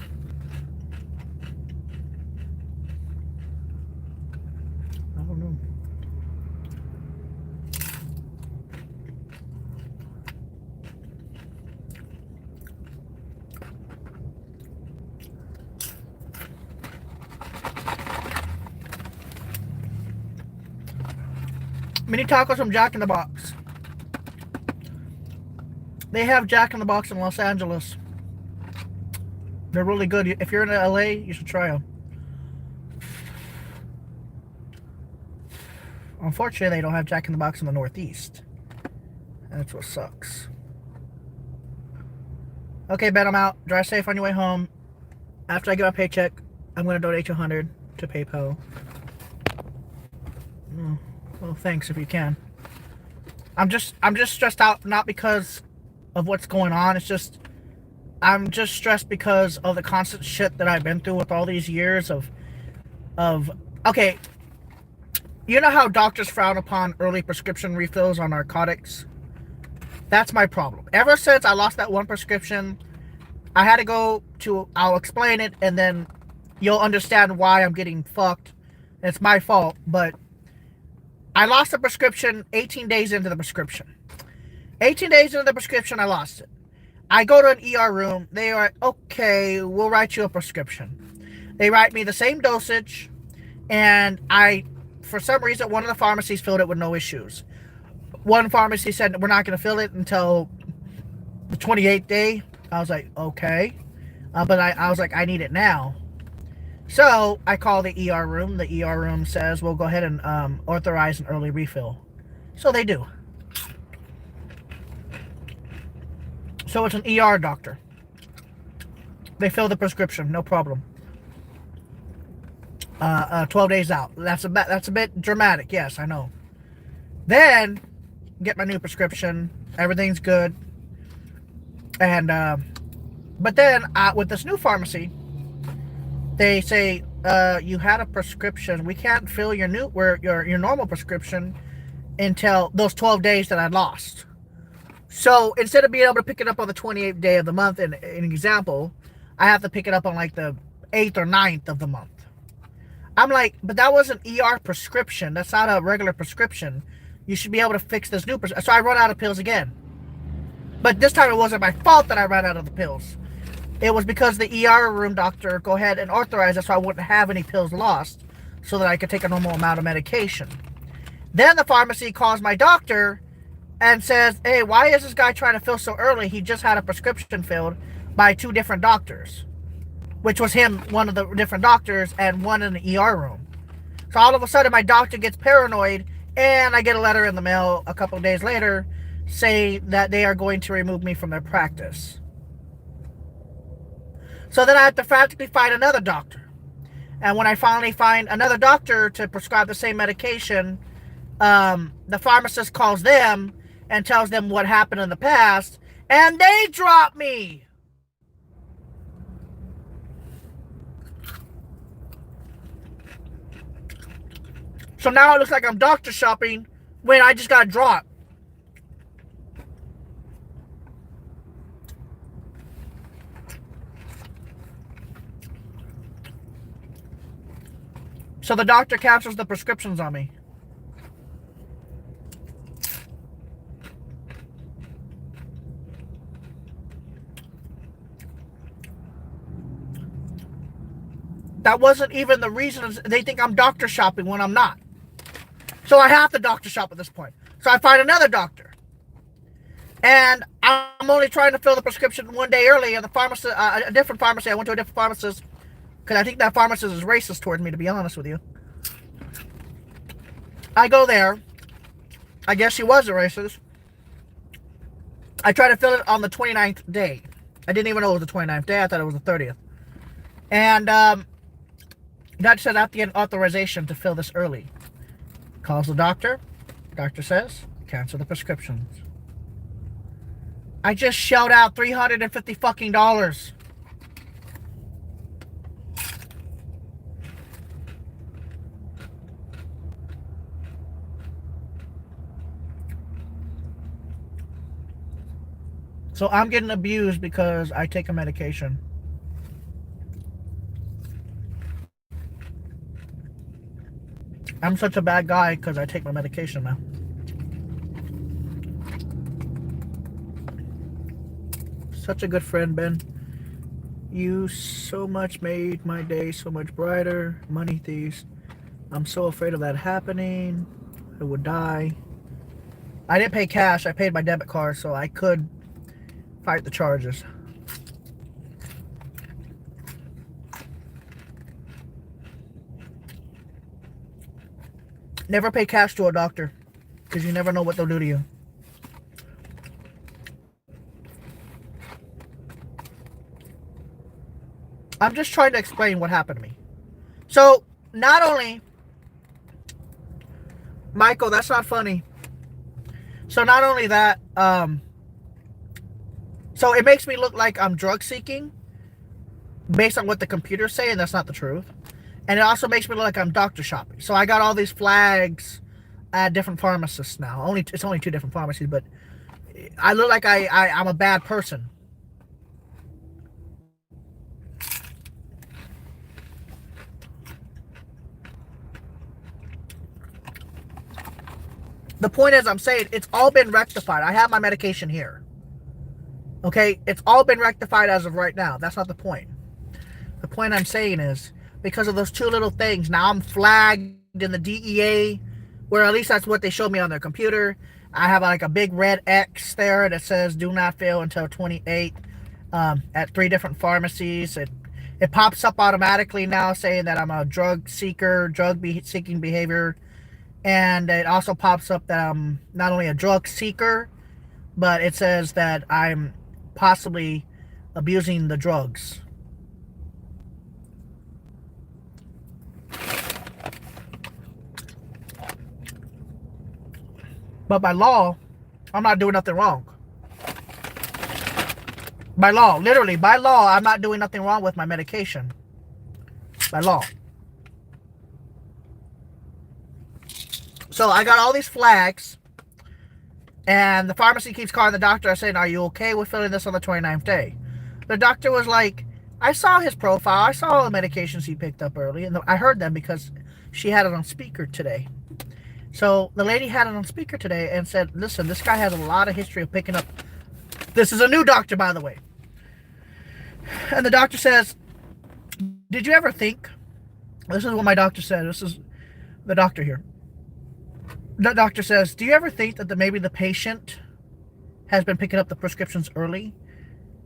I don't know. Mini tacos from Jack in the Box. They have Jack in the Box in Los Angeles. They're really good. If you're in LA, you should try them. Unfortunately, they don't have Jack in the Box in the Northeast. That's what sucks. Okay, Ben, I'm out. Drive safe on your way home. After I get my paycheck, I'm going to donate you $100 to PayPal. Well, thanks if you can. I'm just stressed out, not because of what's going on. It's just, I'm just stressed because of the constant shit that I've been through with all these years of okay, you know how doctors frown upon early prescription refills on narcotics? That's my problem. Ever since I lost that one prescription, I had to go to, I'll explain it, and then you'll understand why I'm getting fucked. It's my fault, but I lost the prescription 18 days into the prescription. 18 days into the prescription, I lost it. I go to an ER room. They are, okay, we'll write you a prescription. They write me the same dosage, and for some reason, one of the pharmacies filled it with no issues. One pharmacy said, we're not going to fill it until the 28th day. I was like, okay. But I was like, I need it now. So I call the ER room. The ER room says, we'll go ahead and authorize an early refill. So they do. So it's an ER doctor. They fill the prescription, no problem. 12 days out. That's a bit dramatic. Yes, I know. Then get my new prescription. Everything's good. And but then with this new pharmacy, they say you had a prescription. We can't fill your normal prescription until those 12 days that I lost. So instead of being able to pick it up on the 28th day of the month, in an example, I have to pick it up on like the 8th or 9th of the month. I'm like, but that was an ER prescription. That's not a regular prescription. You should be able to fix this new prescription. So I run out of pills again. But this time it wasn't my fault that I ran out of the pills. It was because the ER room doctor go ahead and authorized it so I wouldn't have any pills lost so that I could take a normal amount of medication. Then the pharmacy calls my doctor and says, hey, why is this guy trying to fill so early? He just had a prescription filled by 2 different doctors, which was him, one of the different doctors, and one in the ER room. So all of a sudden, my doctor gets paranoid, and I get a letter in the mail a couple of days later saying that they are going to remove me from their practice. So then I have to frantically find another doctor. And when I finally find another doctor to prescribe the same medication, the pharmacist calls them and tells them what happened in the past, and they drop me. So now it looks like I'm doctor shopping when I just got dropped. So the doctor cancels the prescriptions on me. That wasn't even the reason. They think I'm doctor shopping when I'm not. So I have to doctor shop at this point. So I find another doctor. And I'm only trying to fill the prescription one day early. And the pharmacist, a different pharmacy, I went to a different pharmacist. Because I think that pharmacist is racist towards me, to be honest with you. I go there. I guess she was a racist. I try to fill it on the 29th day. I didn't even know it was the 29th day. I thought it was the 30th. And that said I have to get an authorization to fill this early. Calls the doctor. Doctor says, cancel the prescriptions. I just shelled out $350 fucking dollars. So I'm getting abused because I take a medication. I'm such a bad guy because I take my medication now. Such a good friend, Ben. You so much made my day so much brighter. Money thieves. I'm so afraid of that happening. I would die. I didn't pay cash. I paid my debit card so I could fight the charges. Never pay cash to a doctor because you never know what they'll do to you. I'm just trying to explain what happened to me. So, not only... Michael, that's not funny. So, not only that, so it makes me look like I'm drug seeking based on what the computer's saying. That's not the truth. And it also makes me look like I'm doctor shopping. So I got all these flags at different pharmacists now. It's only 2 different pharmacies, but I look like I'm a bad person. The point is, I'm saying it's all been rectified. I have my medication here. Okay? It's all been rectified as of right now. That's not the point. The point I'm saying is, because of those 2 little things, now I'm flagged in the DEA, where at least that's what they showed me on their computer. I have like a big red X there that says do not fill until 28 at 3 different pharmacies. It pops up automatically now saying that I'm a drug seeker, seeking behavior. And it also pops up that I'm not only a drug seeker, but it says that I'm possibly abusing the drugs. But by law, I'm not doing nothing wrong. By law, literally, by law, I'm not doing nothing wrong with my medication. By law. So I got all these flags, and the pharmacy keeps calling the doctor saying, are you okay with filling this on the 29th day? The doctor was like, I saw his profile. I saw all the medications he picked up early, and I heard them because she had it on speaker today. So the lady had it on speaker today and said, listen, this guy has a lot of history of picking up. This is a new doctor, by the way. And the doctor says, did you ever think, this is what my doctor said, this is the doctor here. The doctor says, do you ever think that maybe the patient has been picking up the prescriptions early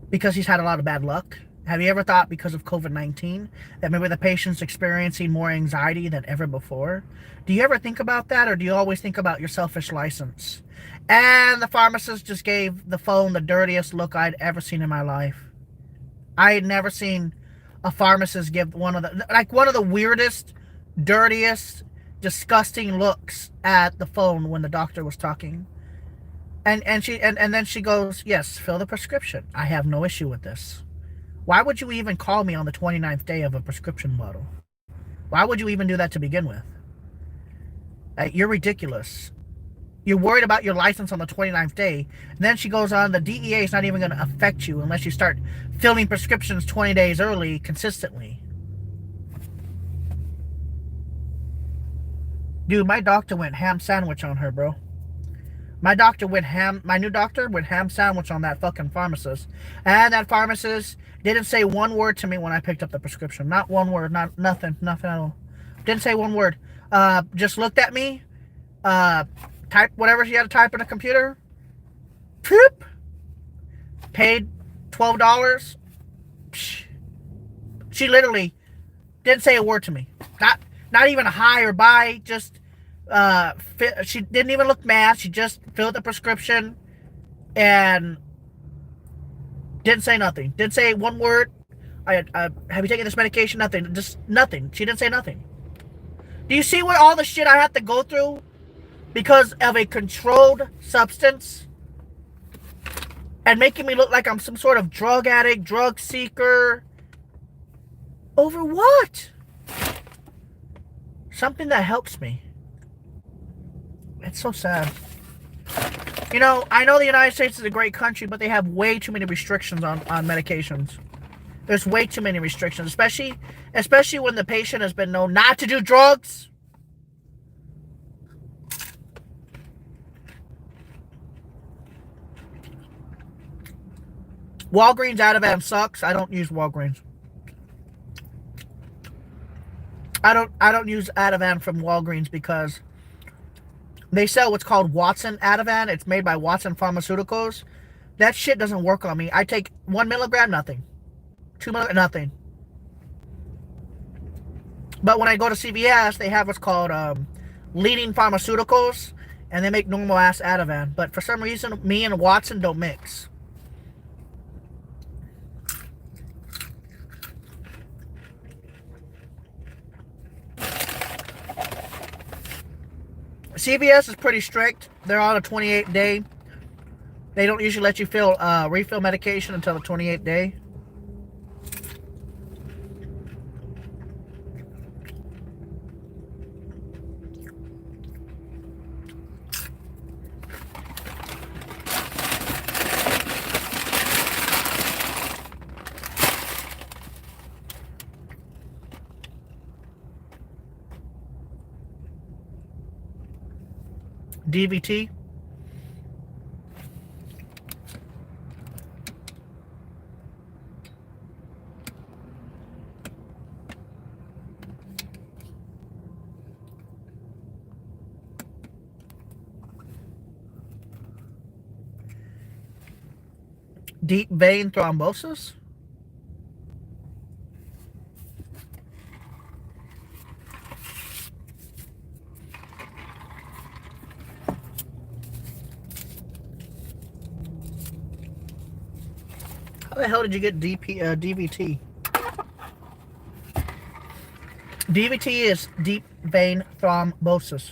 because he's had a lot of bad luck? Have you ever thought because of COVID-19 that maybe the patient's experiencing more anxiety than ever before? Do you ever think about that, or do you always think about your selfish license? And the pharmacist just gave the phone the dirtiest look I'd ever seen in my life. I had never seen a pharmacist give one of the weirdest, dirtiest, disgusting looks at the phone when the doctor was talking. And then she goes, yes, fill the prescription. I have no issue with this. Why would you even call me on the 29th day of a prescription bottle? Why would you even do that to begin with? You're ridiculous. You're worried about your license on the 29th day. And then she goes on, the DEA is not even going to affect you unless you start filling prescriptions 20 days early consistently. Dude, my doctor went ham sandwich on her, bro. My new doctor went ham sandwich on that fucking pharmacist. And that pharmacist didn't say one word to me when I picked up the prescription. Not one word, nothing at all. Didn't say one word. Just looked at me, typed whatever she had to type in a computer. Poop. Paid $12. She literally didn't say a word to me. Not even a hi or bye. Just she didn't even look mad. She just filled the prescription and didn't say nothing. Didn't say one word. Have you taken this medication? Nothing. Just nothing. She didn't say nothing. Do you see what all the shit I have to go through because of a controlled substance? And making me look like I'm some sort of drug addict, drug seeker. Over what? Something that helps me. It's so sad. You know, I know the United States is a great country, but they have way too many restrictions on medications. There's way too many restrictions, especially when the patient has been known not to do drugs. Walgreens Ativan sucks. I don't use Walgreens. I don't use Ativan from Walgreens because they sell what's called Watson Ativan. It's made by Watson Pharmaceuticals. That shit doesn't work on me. I take 1 milligram, nothing. 2 milligram, nothing. But when I go to CVS, they have what's called Leading Pharmaceuticals, and they make normal ass Ativan. But for some reason, me and Watson don't mix. CVS is pretty strict. They're on a 28-day. They don't usually let you refill medication until the 28th day. DVT. Deep vein thrombosis. How the hell did you get DVT? DVT is deep vein thrombosis.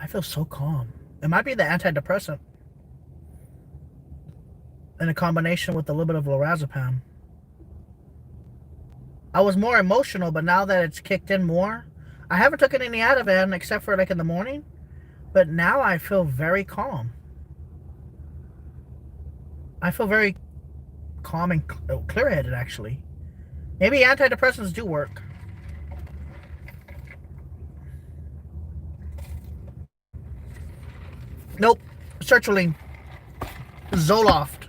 feel so calm. It might be the antidepressant in a combination with a little bit of lorazepam. I was more emotional, but now that it's kicked in more, I haven't taken any Ativan except for like in the morning, but now I feel very calm. I feel very calm and clear-headed, actually. Maybe antidepressants do work. Nope. Sertraline. Zoloft.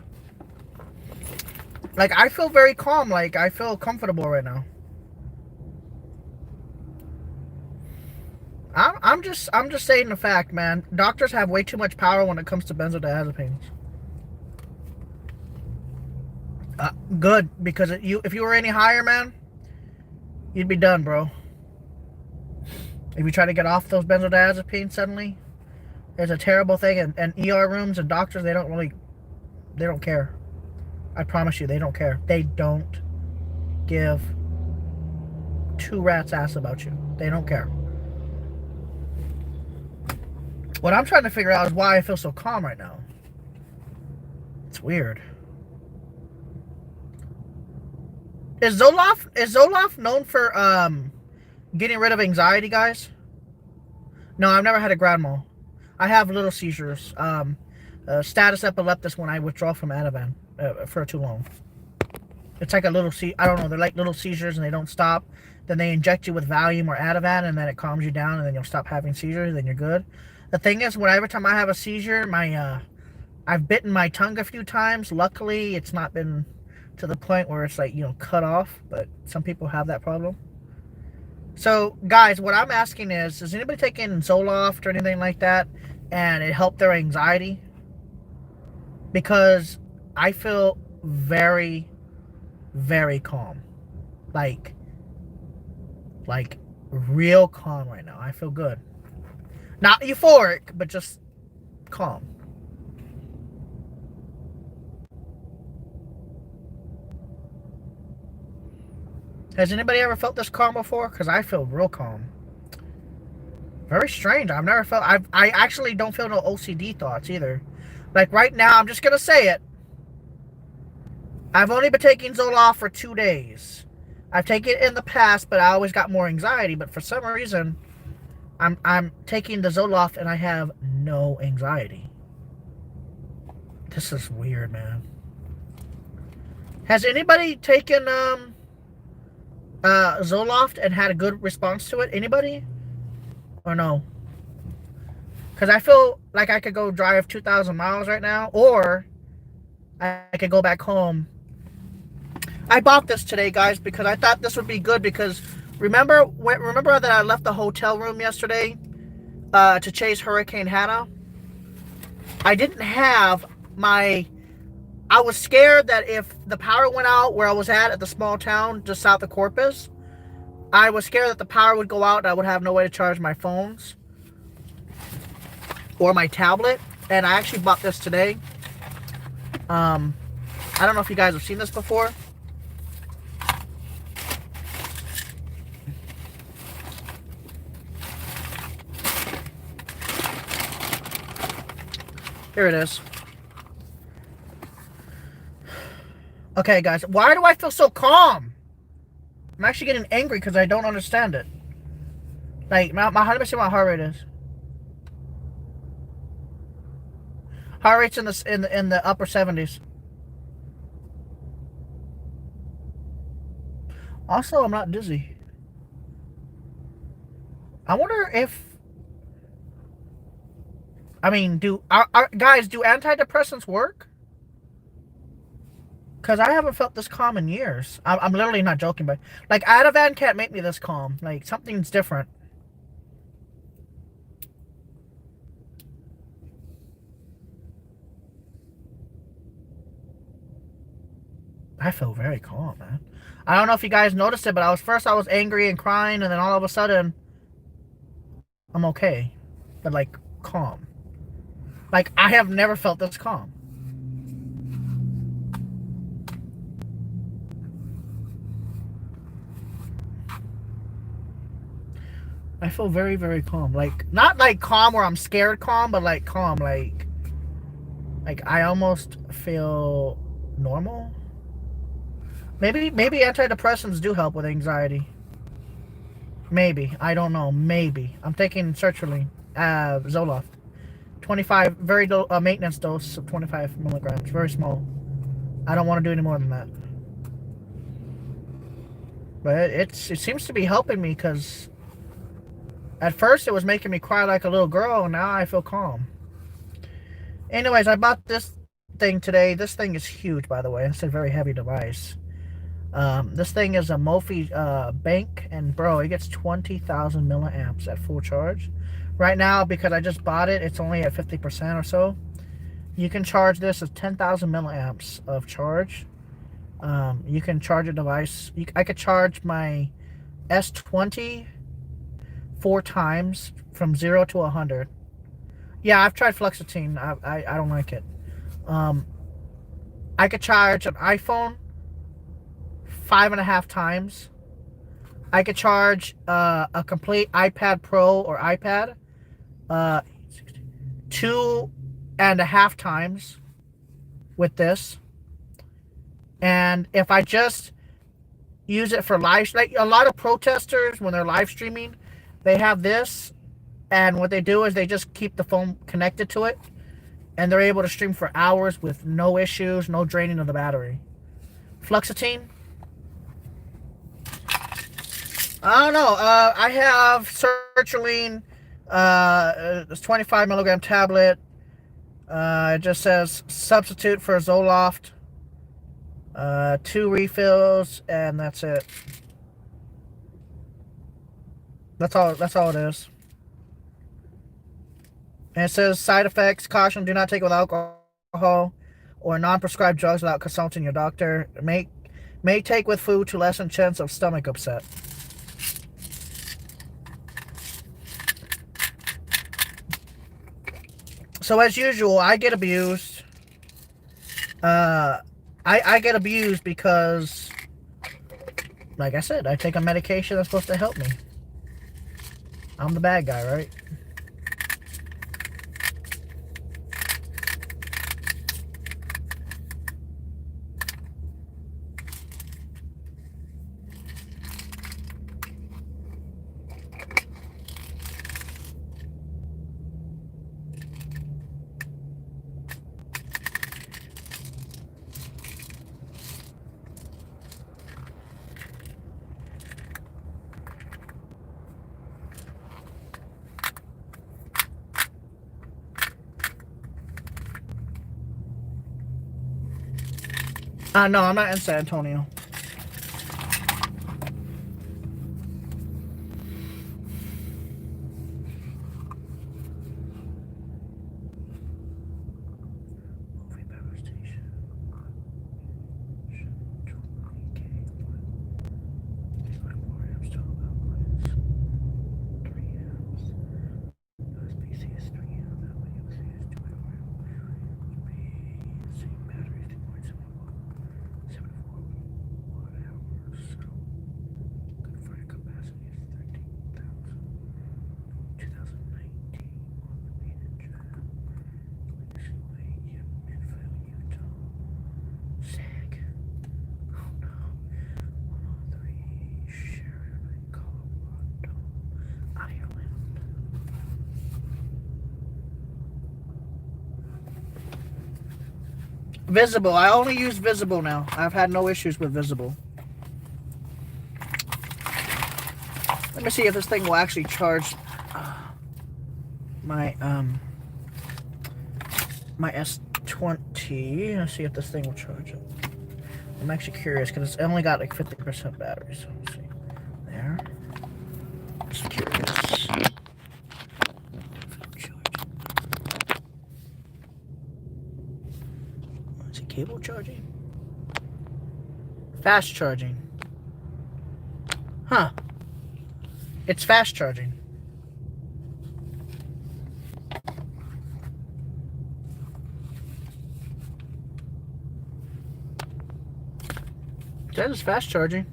Like, I feel very calm. Like, I feel comfortable right now. I'm just saying the fact, man. Doctors have way too much power when it comes to benzodiazepines. Good, because if you were any higher, man, you'd be done, bro. If you try to get off those benzodiazepines suddenly, it's a terrible thing. And ER rooms and doctors, they don't care. I promise you, they don't care. They don't give two rats ass about you. They don't care. What I'm trying to figure out is why I feel so calm right now. It's weird. Is Zoloft known for getting rid of anxiety, guys? No, I've never had a grand mal. I have little seizures. Status epilepticus when I withdraw from Ativan for too long. It's like a little I don't know. They're like little seizures and they don't stop. Then they inject you with Valium or Ativan and then it calms you down and then you'll stop having seizures. Then you're good. The thing is, every time I have a seizure, I've bitten my tongue a few times. Luckily, it's not been to the point where it's like, cut off. But some people have that problem. So, guys, what I'm asking is anybody taking Zoloft or anything like that and it helped their anxiety? Because I feel very, very calm. Like real calm right now. I feel good. Not euphoric, but just calm. Has anybody ever felt this calm before? Because I feel real calm. Very strange. I've never felt... I actually don't feel no OCD thoughts either. Like right now, I'm just going to say it. I've only been taking Zoloft for 2 days. I've taken it in the past, but I always got more anxiety. But for some reason, I'm taking the Zoloft and I have no anxiety. This is weird, man. Has anybody taken Zoloft and had a good response to it? Anybody? Or no? Because I feel like I could go drive 2,000 miles right now, or I could go back home. I bought this today, guys, because I thought this would be good. Because remember that I left the hotel room yesterday to chase Hurricane Hannah? I didn't have my... I was scared that if the power went out where I was at the small town just south of Corpus, I was scared that the power would go out and I would have no way to charge my phones or my tablet. And I actually bought this today. I don't know if you guys have seen this before. Here it is. Okay, guys. Why do I feel so calm? I'm actually getting angry because I don't understand it. Like, let me see what my heart rate is. Heart rate's in the upper 70s. Also, I'm not dizzy. I wonder if... I mean, guys, do antidepressants work? Because I haven't felt this calm in years. I'm literally not joking, but... Like, Ativan can't make me this calm. Like, something's different. I feel very calm, man. I don't know if you guys noticed it, but I was angry and crying, and then all of a sudden, I'm okay. But, like, calm. Like, I have never felt this calm. I I feel very, very calm. Like, not like calm where I'm scared calm, but like calm, like I almost feel normal. Maybe antidepressants do help with anxiety. Maybe. I don't know. Maybe. I'm taking sertraline, Zoloft. 25, very low maintenance dose of 25 milligrams. Very small. I don't want to do any more than that. But it seems to be helping me because at first it was making me cry like a little girl, and now I feel calm. Anyways, I bought this thing today. This thing is huge, by the way. It's a very heavy device. This thing is a Mophie bank, and bro, it gets 20,000 milliamps at full charge. Right now, because I just bought it, it's only at 50% or so. You can charge this as 10,000 milliamps of charge. You can charge a device. I could charge my S20 4 times from 0 to 100. Yeah, I've tried fluoxetine. I don't like it. I could charge an iPhone 5.5 times. I could charge a complete iPad Pro or iPad 2.5 times with this. And if I just use it for live, like a lot of protesters when they're live streaming, they have this, and what they do is they just keep the phone connected to it, and they're able to stream for hours with no issues, no draining of the battery. Fluoxetine, I don't know. I have sertraline, it's 25 milligram tablet. It just says substitute for Zoloft. 2 refills, and that's it. That's all it is. And it says side effects, caution, do not take with alcohol or non-prescribed drugs without consulting your doctor. May take with food to lessen chance of stomach upset. So as usual, I get abused. I get abused because, like I said, I take a medication that's supposed to help me. I'm the bad guy, right? No, I'm not in San Antonio. Visible. I only use Visible now. I've had no issues with Visible. Let me see if this thing will actually charge my my S20. Let's see if this thing will charge it. I'm actually curious because it's only got like 50% battery. So let's see. There. Just curious. Is it cable charging? Fast charging. Huh. It's fast charging. That is fast charging.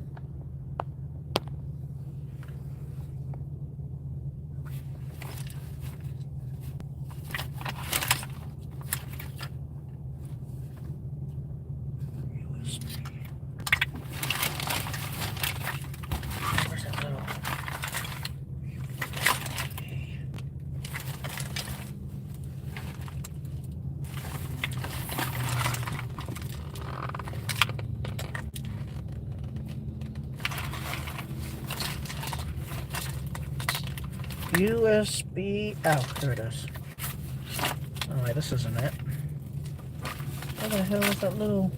USB. Oh, there it is. Oh, wait, this isn't it. What the hell is that little...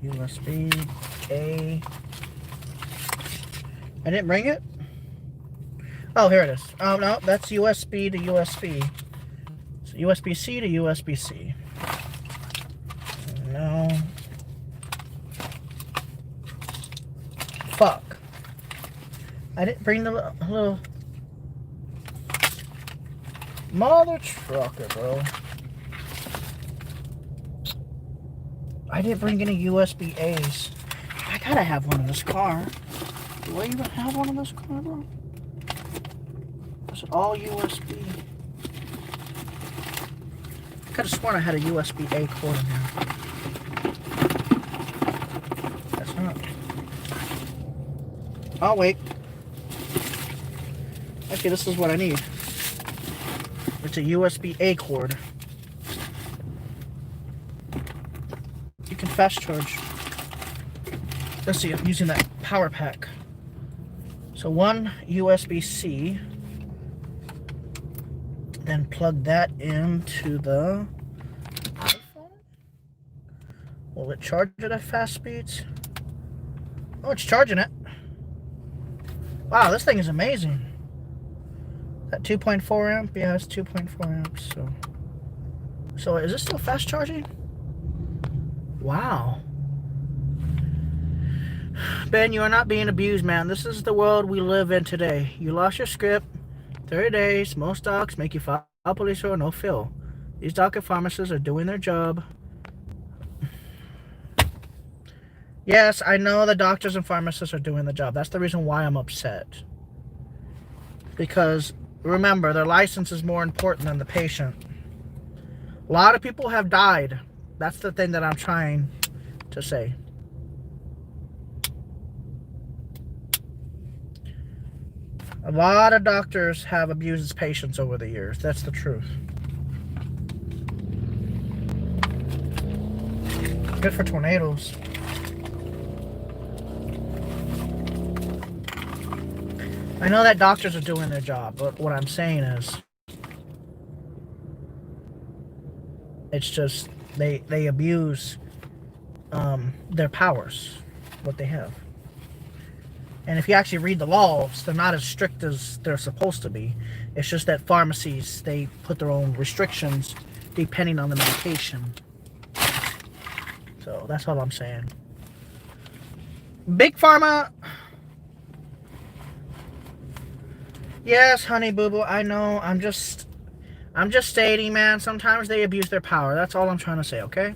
USB A. I didn't bring it? Oh, here it is. Oh, no, that's USB to USB. So USB-C to USB-C. No. Fuck. I didn't bring the little... Mother trucker, bro. I didn't bring any USB-As. I gotta have one in this car. Do I even have one in this car, bro? Is it all USB? I could have sworn I had a USB-A cord in here. That's not. Oh, wait. Okay, this is what I need. It's a USB-A cord. You can fast charge. Let's see, I'm using that power pack. So one USB-C. Then plug that into the iPhone. Will it charge it at fast speeds? Oh, it's charging it. Wow, this thing is amazing. That 2.4 amp? Yeah, it's 2.4 amps. So is this still fast charging? Wow. Ben, you are not being abused, man. This is the world we live in today. You lost your script. 30 days. Most docs make you file police or no fill. These doctor pharmacists are doing their job. Yes, I know the doctors and pharmacists are doing the job. That's the reason why I'm upset. Because, remember, their license is more important than the patient. A lot of people have died. That's the thing that I'm trying to say. A lot of doctors have abused patients over the years. That's the truth. Good for tornadoes. I know that doctors are doing their job, but what I'm saying is, it's just they abuse their powers, what they have. And if you actually read the laws, they're not as strict as they're supposed to be. It's just that pharmacies, they put their own restrictions depending on the medication. So that's all I'm saying. Big Pharma. Yes, honey boo boo, I know. I'm just stating, man. Sometimes they abuse their power. That's all I'm trying to say, okay?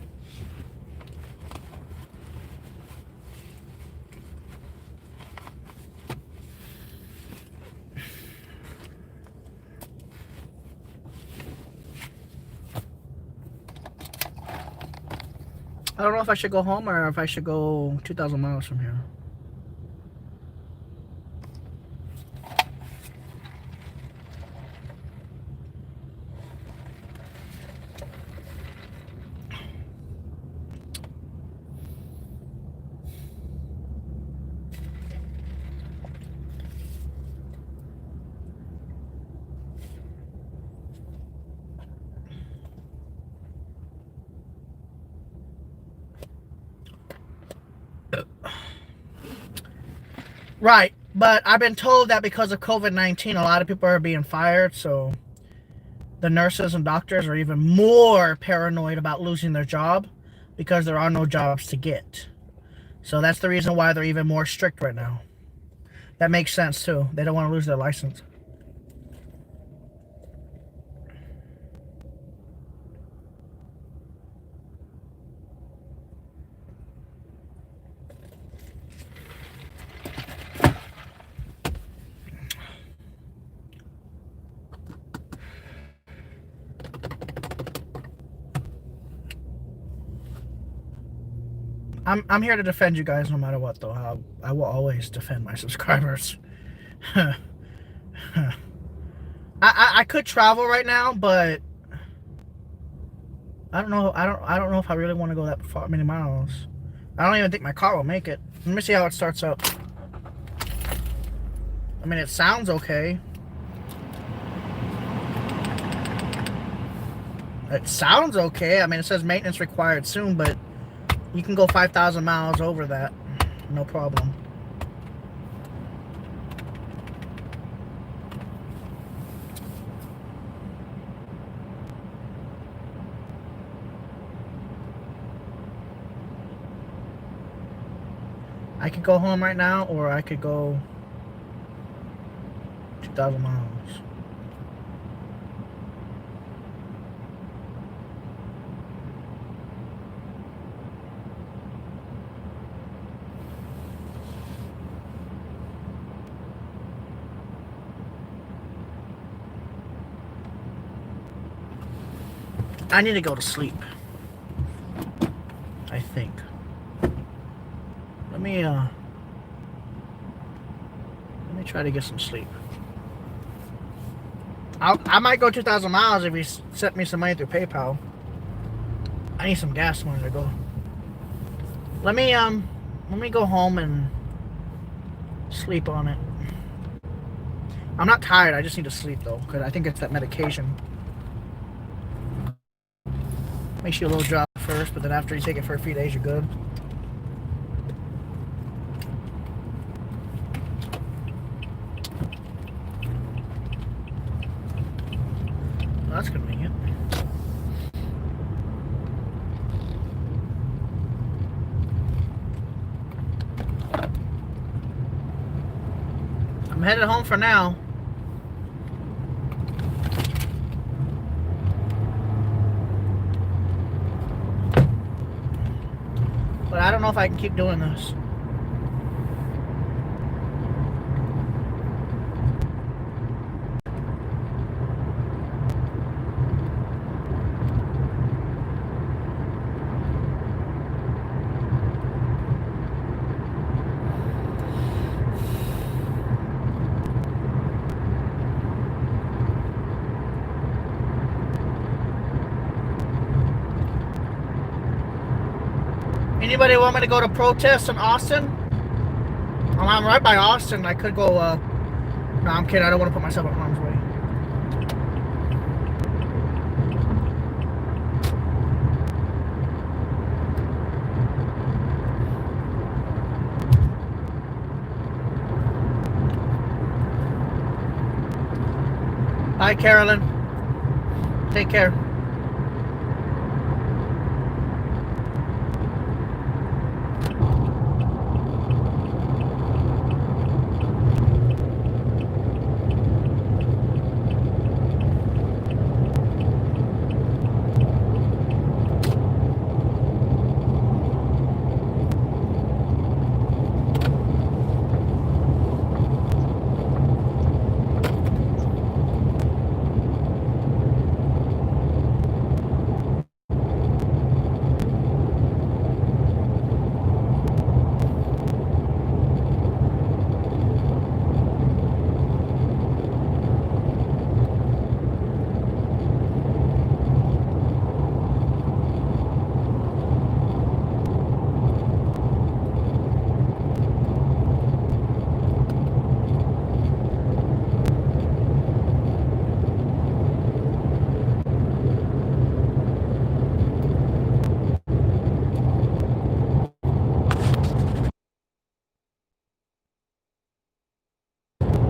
I don't know if I should go home or if I should go 2,000 miles from here. Right, but I've been told that because of COVID-19, a lot of people are being fired, so the nurses and doctors are even more paranoid about losing their job because there are no jobs to get. So that's the reason why they're even more strict right now. That makes sense, too. They don't want to lose their license. I'm here to defend you guys no matter what, though. I will always defend my subscribers. I could travel right now, but I don't know. I don't know if I really want to go that far, many miles. I don't even think my car will make it. Let me see how it starts up. I mean, it sounds okay. It sounds okay. I mean, it says maintenance required soon, but you can go 5,000 miles over that. No problem. I could go home right now, or I could go 2,000 miles. I need to go to sleep. I think. Let me try to get some sleep. I might go 2,000 miles if you sent me some money through PayPal. I need some gas money to go. Let me go home and sleep on it. I'm not tired. I just need to sleep though, because I think it's that medication. Makes you a little drop first, but then after you take it for a few days, you're good. Well, that's convenient. I'm headed home for now. But I don't know if I can keep doing this. Anybody want me to go to protest in Austin? I'm right by Austin. I could go, no, I'm kidding. I don't want to put myself in harm's way. Bye, Carolyn. Take care.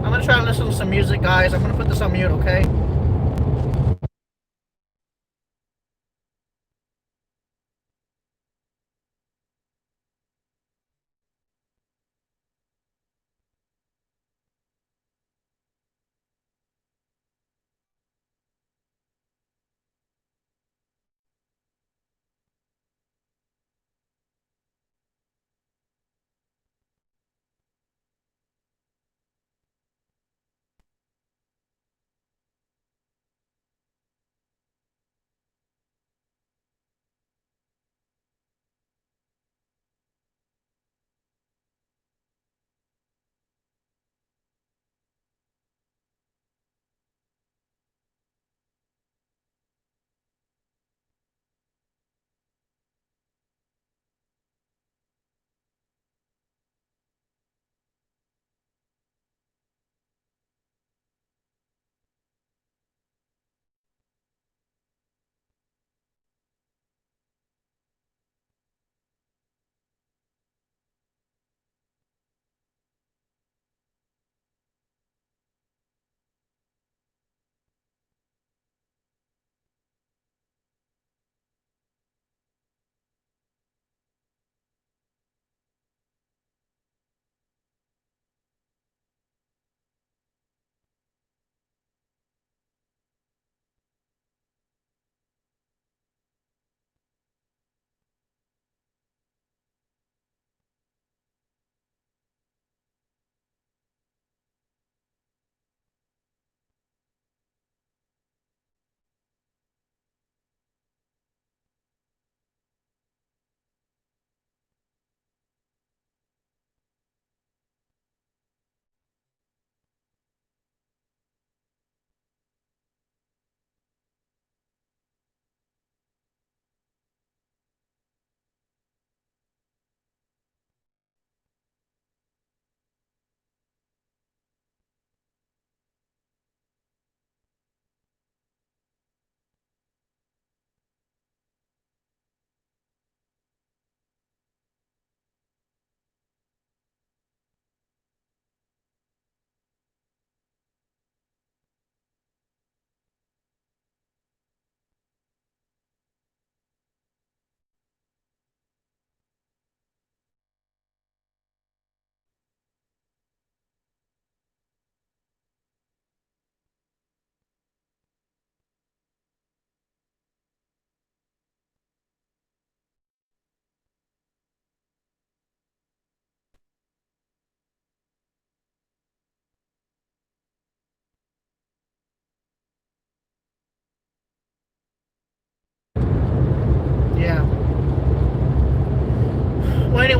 I'm gonna try to listen to some music, guys. I'm gonna put this on mute, okay?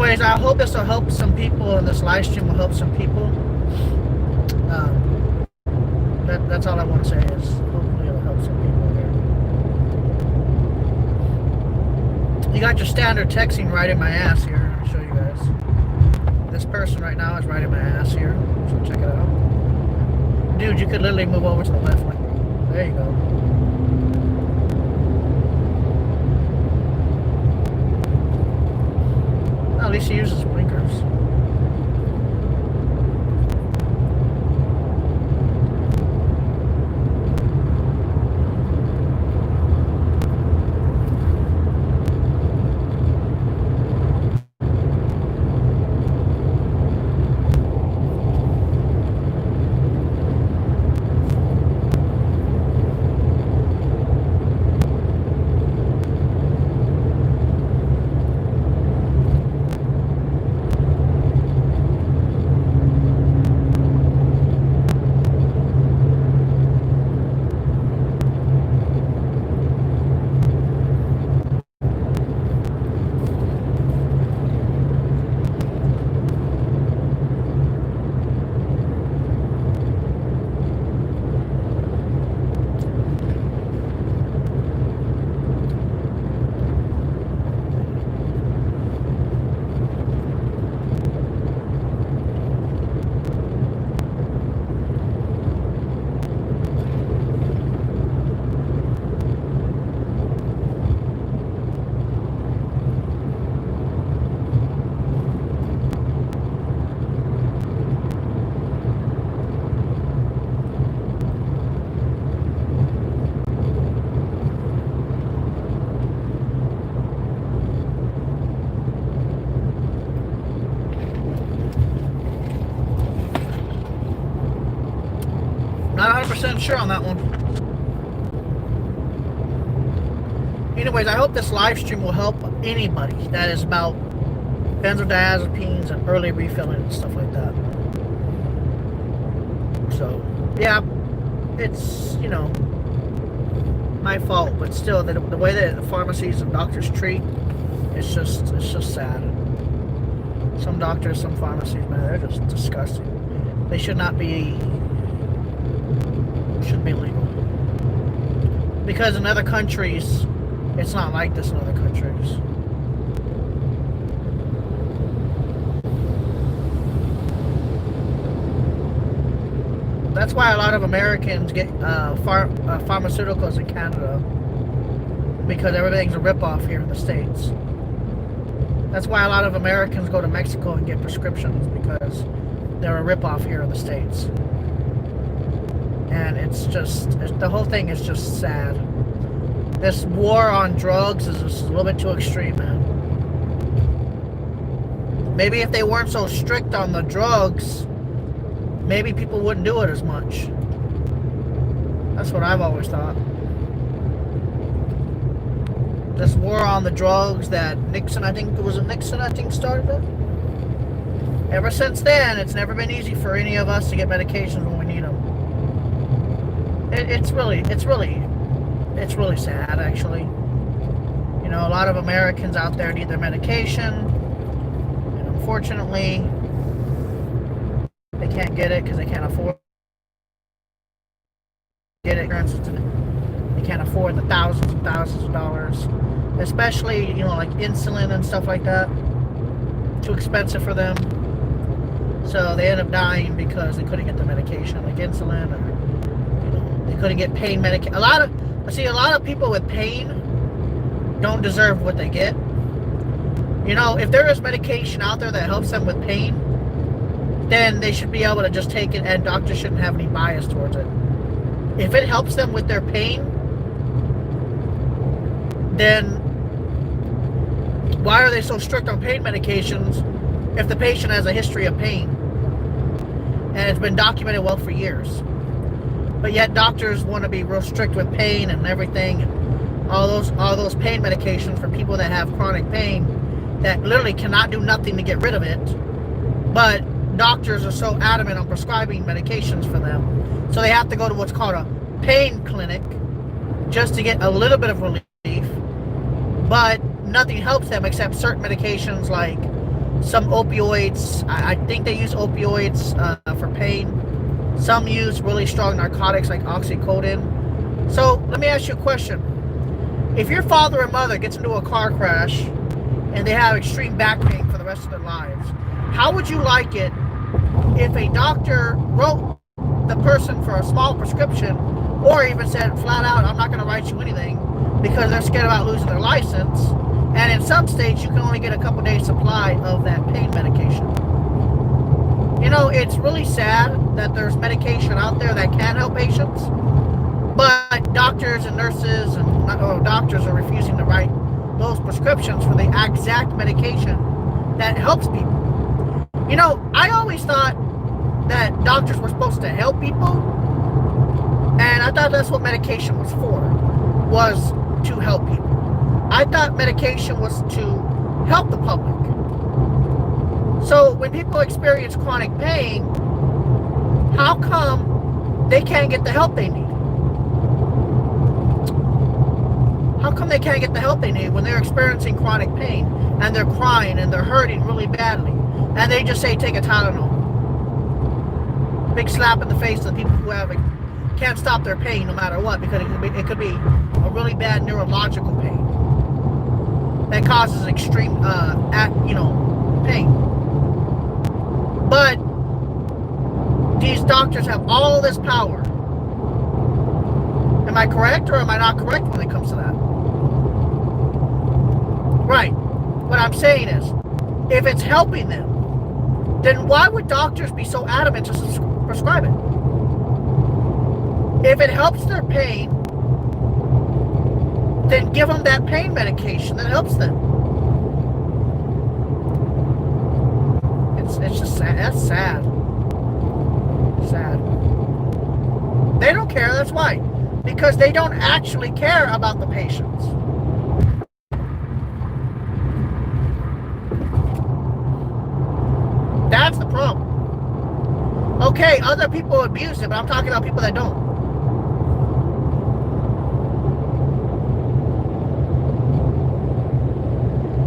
anyways, I hope this will help some people, and this live stream will help some people. That's all I want to say is hopefully it'll help some people here. You got your standard texting right in my ass here. I'll show you guys. This person right now is right in my ass here. So check it out. Dude, you could literally move over to the left. Like, there you go. At least he uses blinkers. Not 100% sure on that one. Anyways, I hope this live stream will help anybody that is about benzodiazepines and early refilling and stuff like that. So, yeah, it's, you know, my fault, but still, the way that the pharmacies and doctors treat, it's just sad. Some doctors, some pharmacies, man, they're just disgusting. They should be legal. Because in other countries, it's not like this in other countries. That's why a lot of Americans get pharmaceuticals in Canada, because everything's a ripoff here in the States. That's why a lot of Americans go to Mexico and get prescriptions, because they're a ripoff here in the States. And the whole thing is just sad. This war on drugs is just a little bit too extreme, man. Maybe if they weren't so strict on the drugs, maybe people wouldn't do it as much. That's what I've always thought. This war on the drugs that Nixon started it. Ever since then, it's never been easy for any of us to get medications when we need them. It's really sad, actually. You know, a lot of Americans out there need their medication, and unfortunately, they can't get it because they can't afford it. They can't afford the thousands and thousands of dollars, especially, you know, like insulin and stuff like that. Too expensive for them, so they end up dying because they couldn't get the medication, like insulin, or they couldn't get pain medication. A lot of people with pain don't deserve what they get. You know, if there is medication out there that helps them with pain, then they should be able to just take it, and doctors shouldn't have any bias towards it. If it helps them with their pain, then why are they so strict on pain medications if the patient has a history of pain and it's been documented well for years? But yet doctors want to be real strict with pain and everything, and all those pain medications for people that have chronic pain that literally cannot do nothing to get rid of it. But doctors are so adamant on prescribing medications for them, so they have to go to what's called a pain clinic just to get a little bit of relief. But nothing helps them except certain medications like some opioids. I think they use opioids for pain. Some use really strong narcotics like oxycodone. So let me ask you a question. If your father or mother gets into a car crash and they have extreme back pain for the rest of their lives, how would you like it if a doctor wrote the person for a small prescription, or even said flat out, I'm not going to write you anything because they're scared about losing their license, and in some states you can only get a couple days supply of that pain medication? You know, it's really sad that there's medication out there that can help patients, but doctors and nurses and doctors are refusing to write those prescriptions for the exact medication that helps people. You know, I always thought that doctors were supposed to help people, and I thought that's what medication was for, was to help people. I thought medication was to help the public. So when people experience chronic pain, how come they can't get the help they need? How come they can't get the help they need when they're experiencing chronic pain and they're crying and they're hurting really badly, and they just say take a Tylenol? Big slap in the face to the people who can't stop their pain no matter what, because it could be a really bad neurological pain that causes extreme pain. But these doctors have all this power. Am I correct or am I not correct when it comes to that? Right. What I'm saying is, if it's helping them, then why would doctors be so adamant to prescribe it? If it helps their pain, then give them that pain medication that helps them. It's just sad. That's sad. Sad. They don't care. That's why. Because they don't actually care about the patients. That's the problem. Okay, other people abuse it, but I'm talking about people that don't.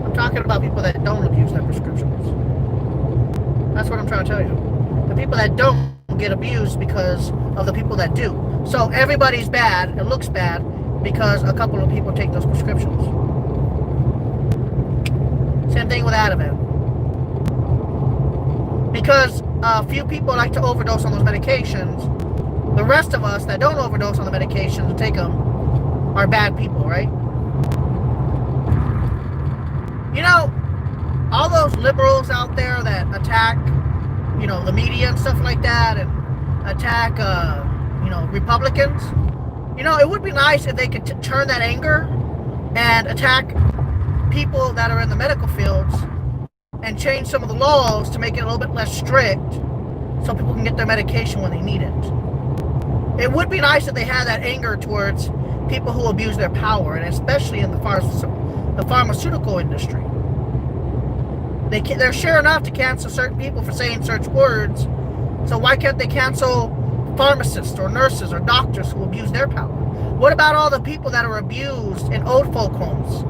I'm talking about people that don't abuse their prescriptions. That's what I'm trying to tell you. The people that don't get abused because of the people that do. So everybody's bad, it looks bad, because a couple of people take those prescriptions. Same thing with Ativan. Because a few people like to overdose on those medications, the rest of us that don't overdose on the medications and take them are bad people, right? You know, all those liberals out there that attack, the media and stuff like that, and attack, Republicans, it would be nice if they could turn that anger and attack people that are in the medical fields and change some of the laws to make it a little bit less strict so people can get their medication when they need it. It would be nice if they had that anger towards people who abuse their power, and especially in the pharmaceutical industry. They're sure enough to cancel certain people for saying certain words, so why can't they cancel pharmacists or nurses or doctors who abuse their power? What about all the people that are abused in old folk homes?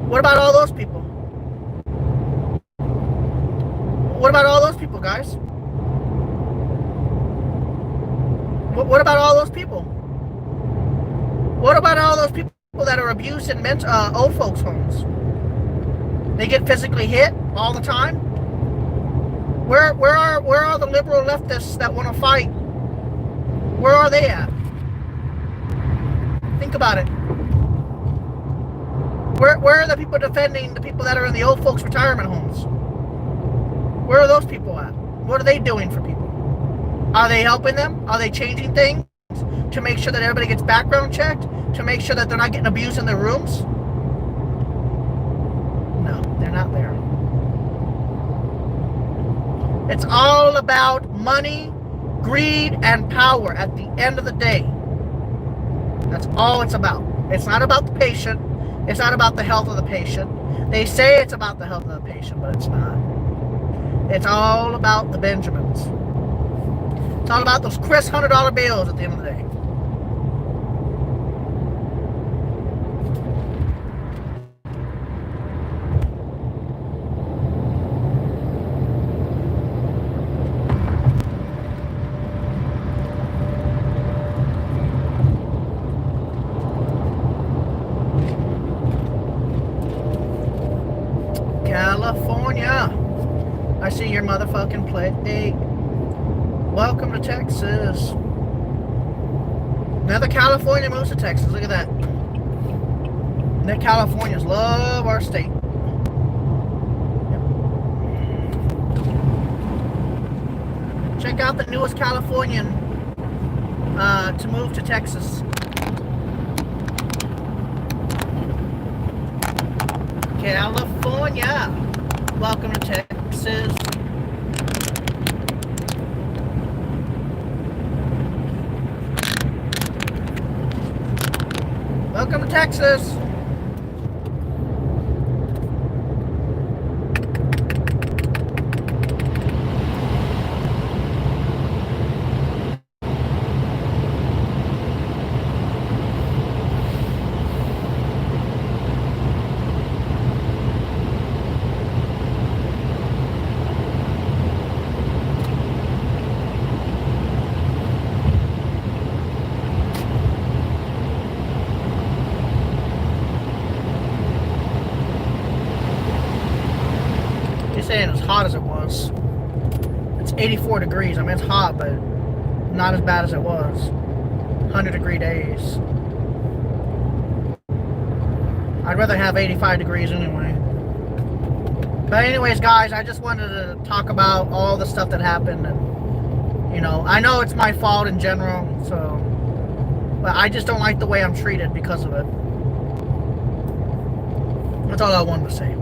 What about all those people? What about all those people, guys? What about all those people? What about all those people that are abused in old folks' homes? They get physically hit all the time. Where are the liberal leftists that want to fight? Where are they at? Think about it. Where are the people defending the people that are in the old folks' retirement homes? Where are those people at? What are they doing for people? Are they helping them? Are they changing things to make sure that everybody gets background checked? To make sure that they're not getting abused in their rooms? No, they're not there. It's all about money, greed, and power at the end of the day. That's all it's about. It's not about the patient. It's not about the health of the patient. They say it's about the health of the patient, but it's not. It's all about the Benjamins. It's all about those crisp $100 bills at the end of the day. motherfucking plate. Welcome to Texas. Another California moves to Texas. Look at that. The Californians love our state. Yep. Check out the newest Californian to move to Texas. California. Welcome to Texas. Welcome to Texas. Saying as hot as it was. It's 84 degrees. I mean, it's hot, but not as bad as it was. 100-degree days. I'd rather have 85 degrees anyway. But anyways, guys, I just wanted to talk about all the stuff that happened. And, you know, I know it's my fault in general, so... But I just don't like the way I'm treated because of it. That's all I wanted to say.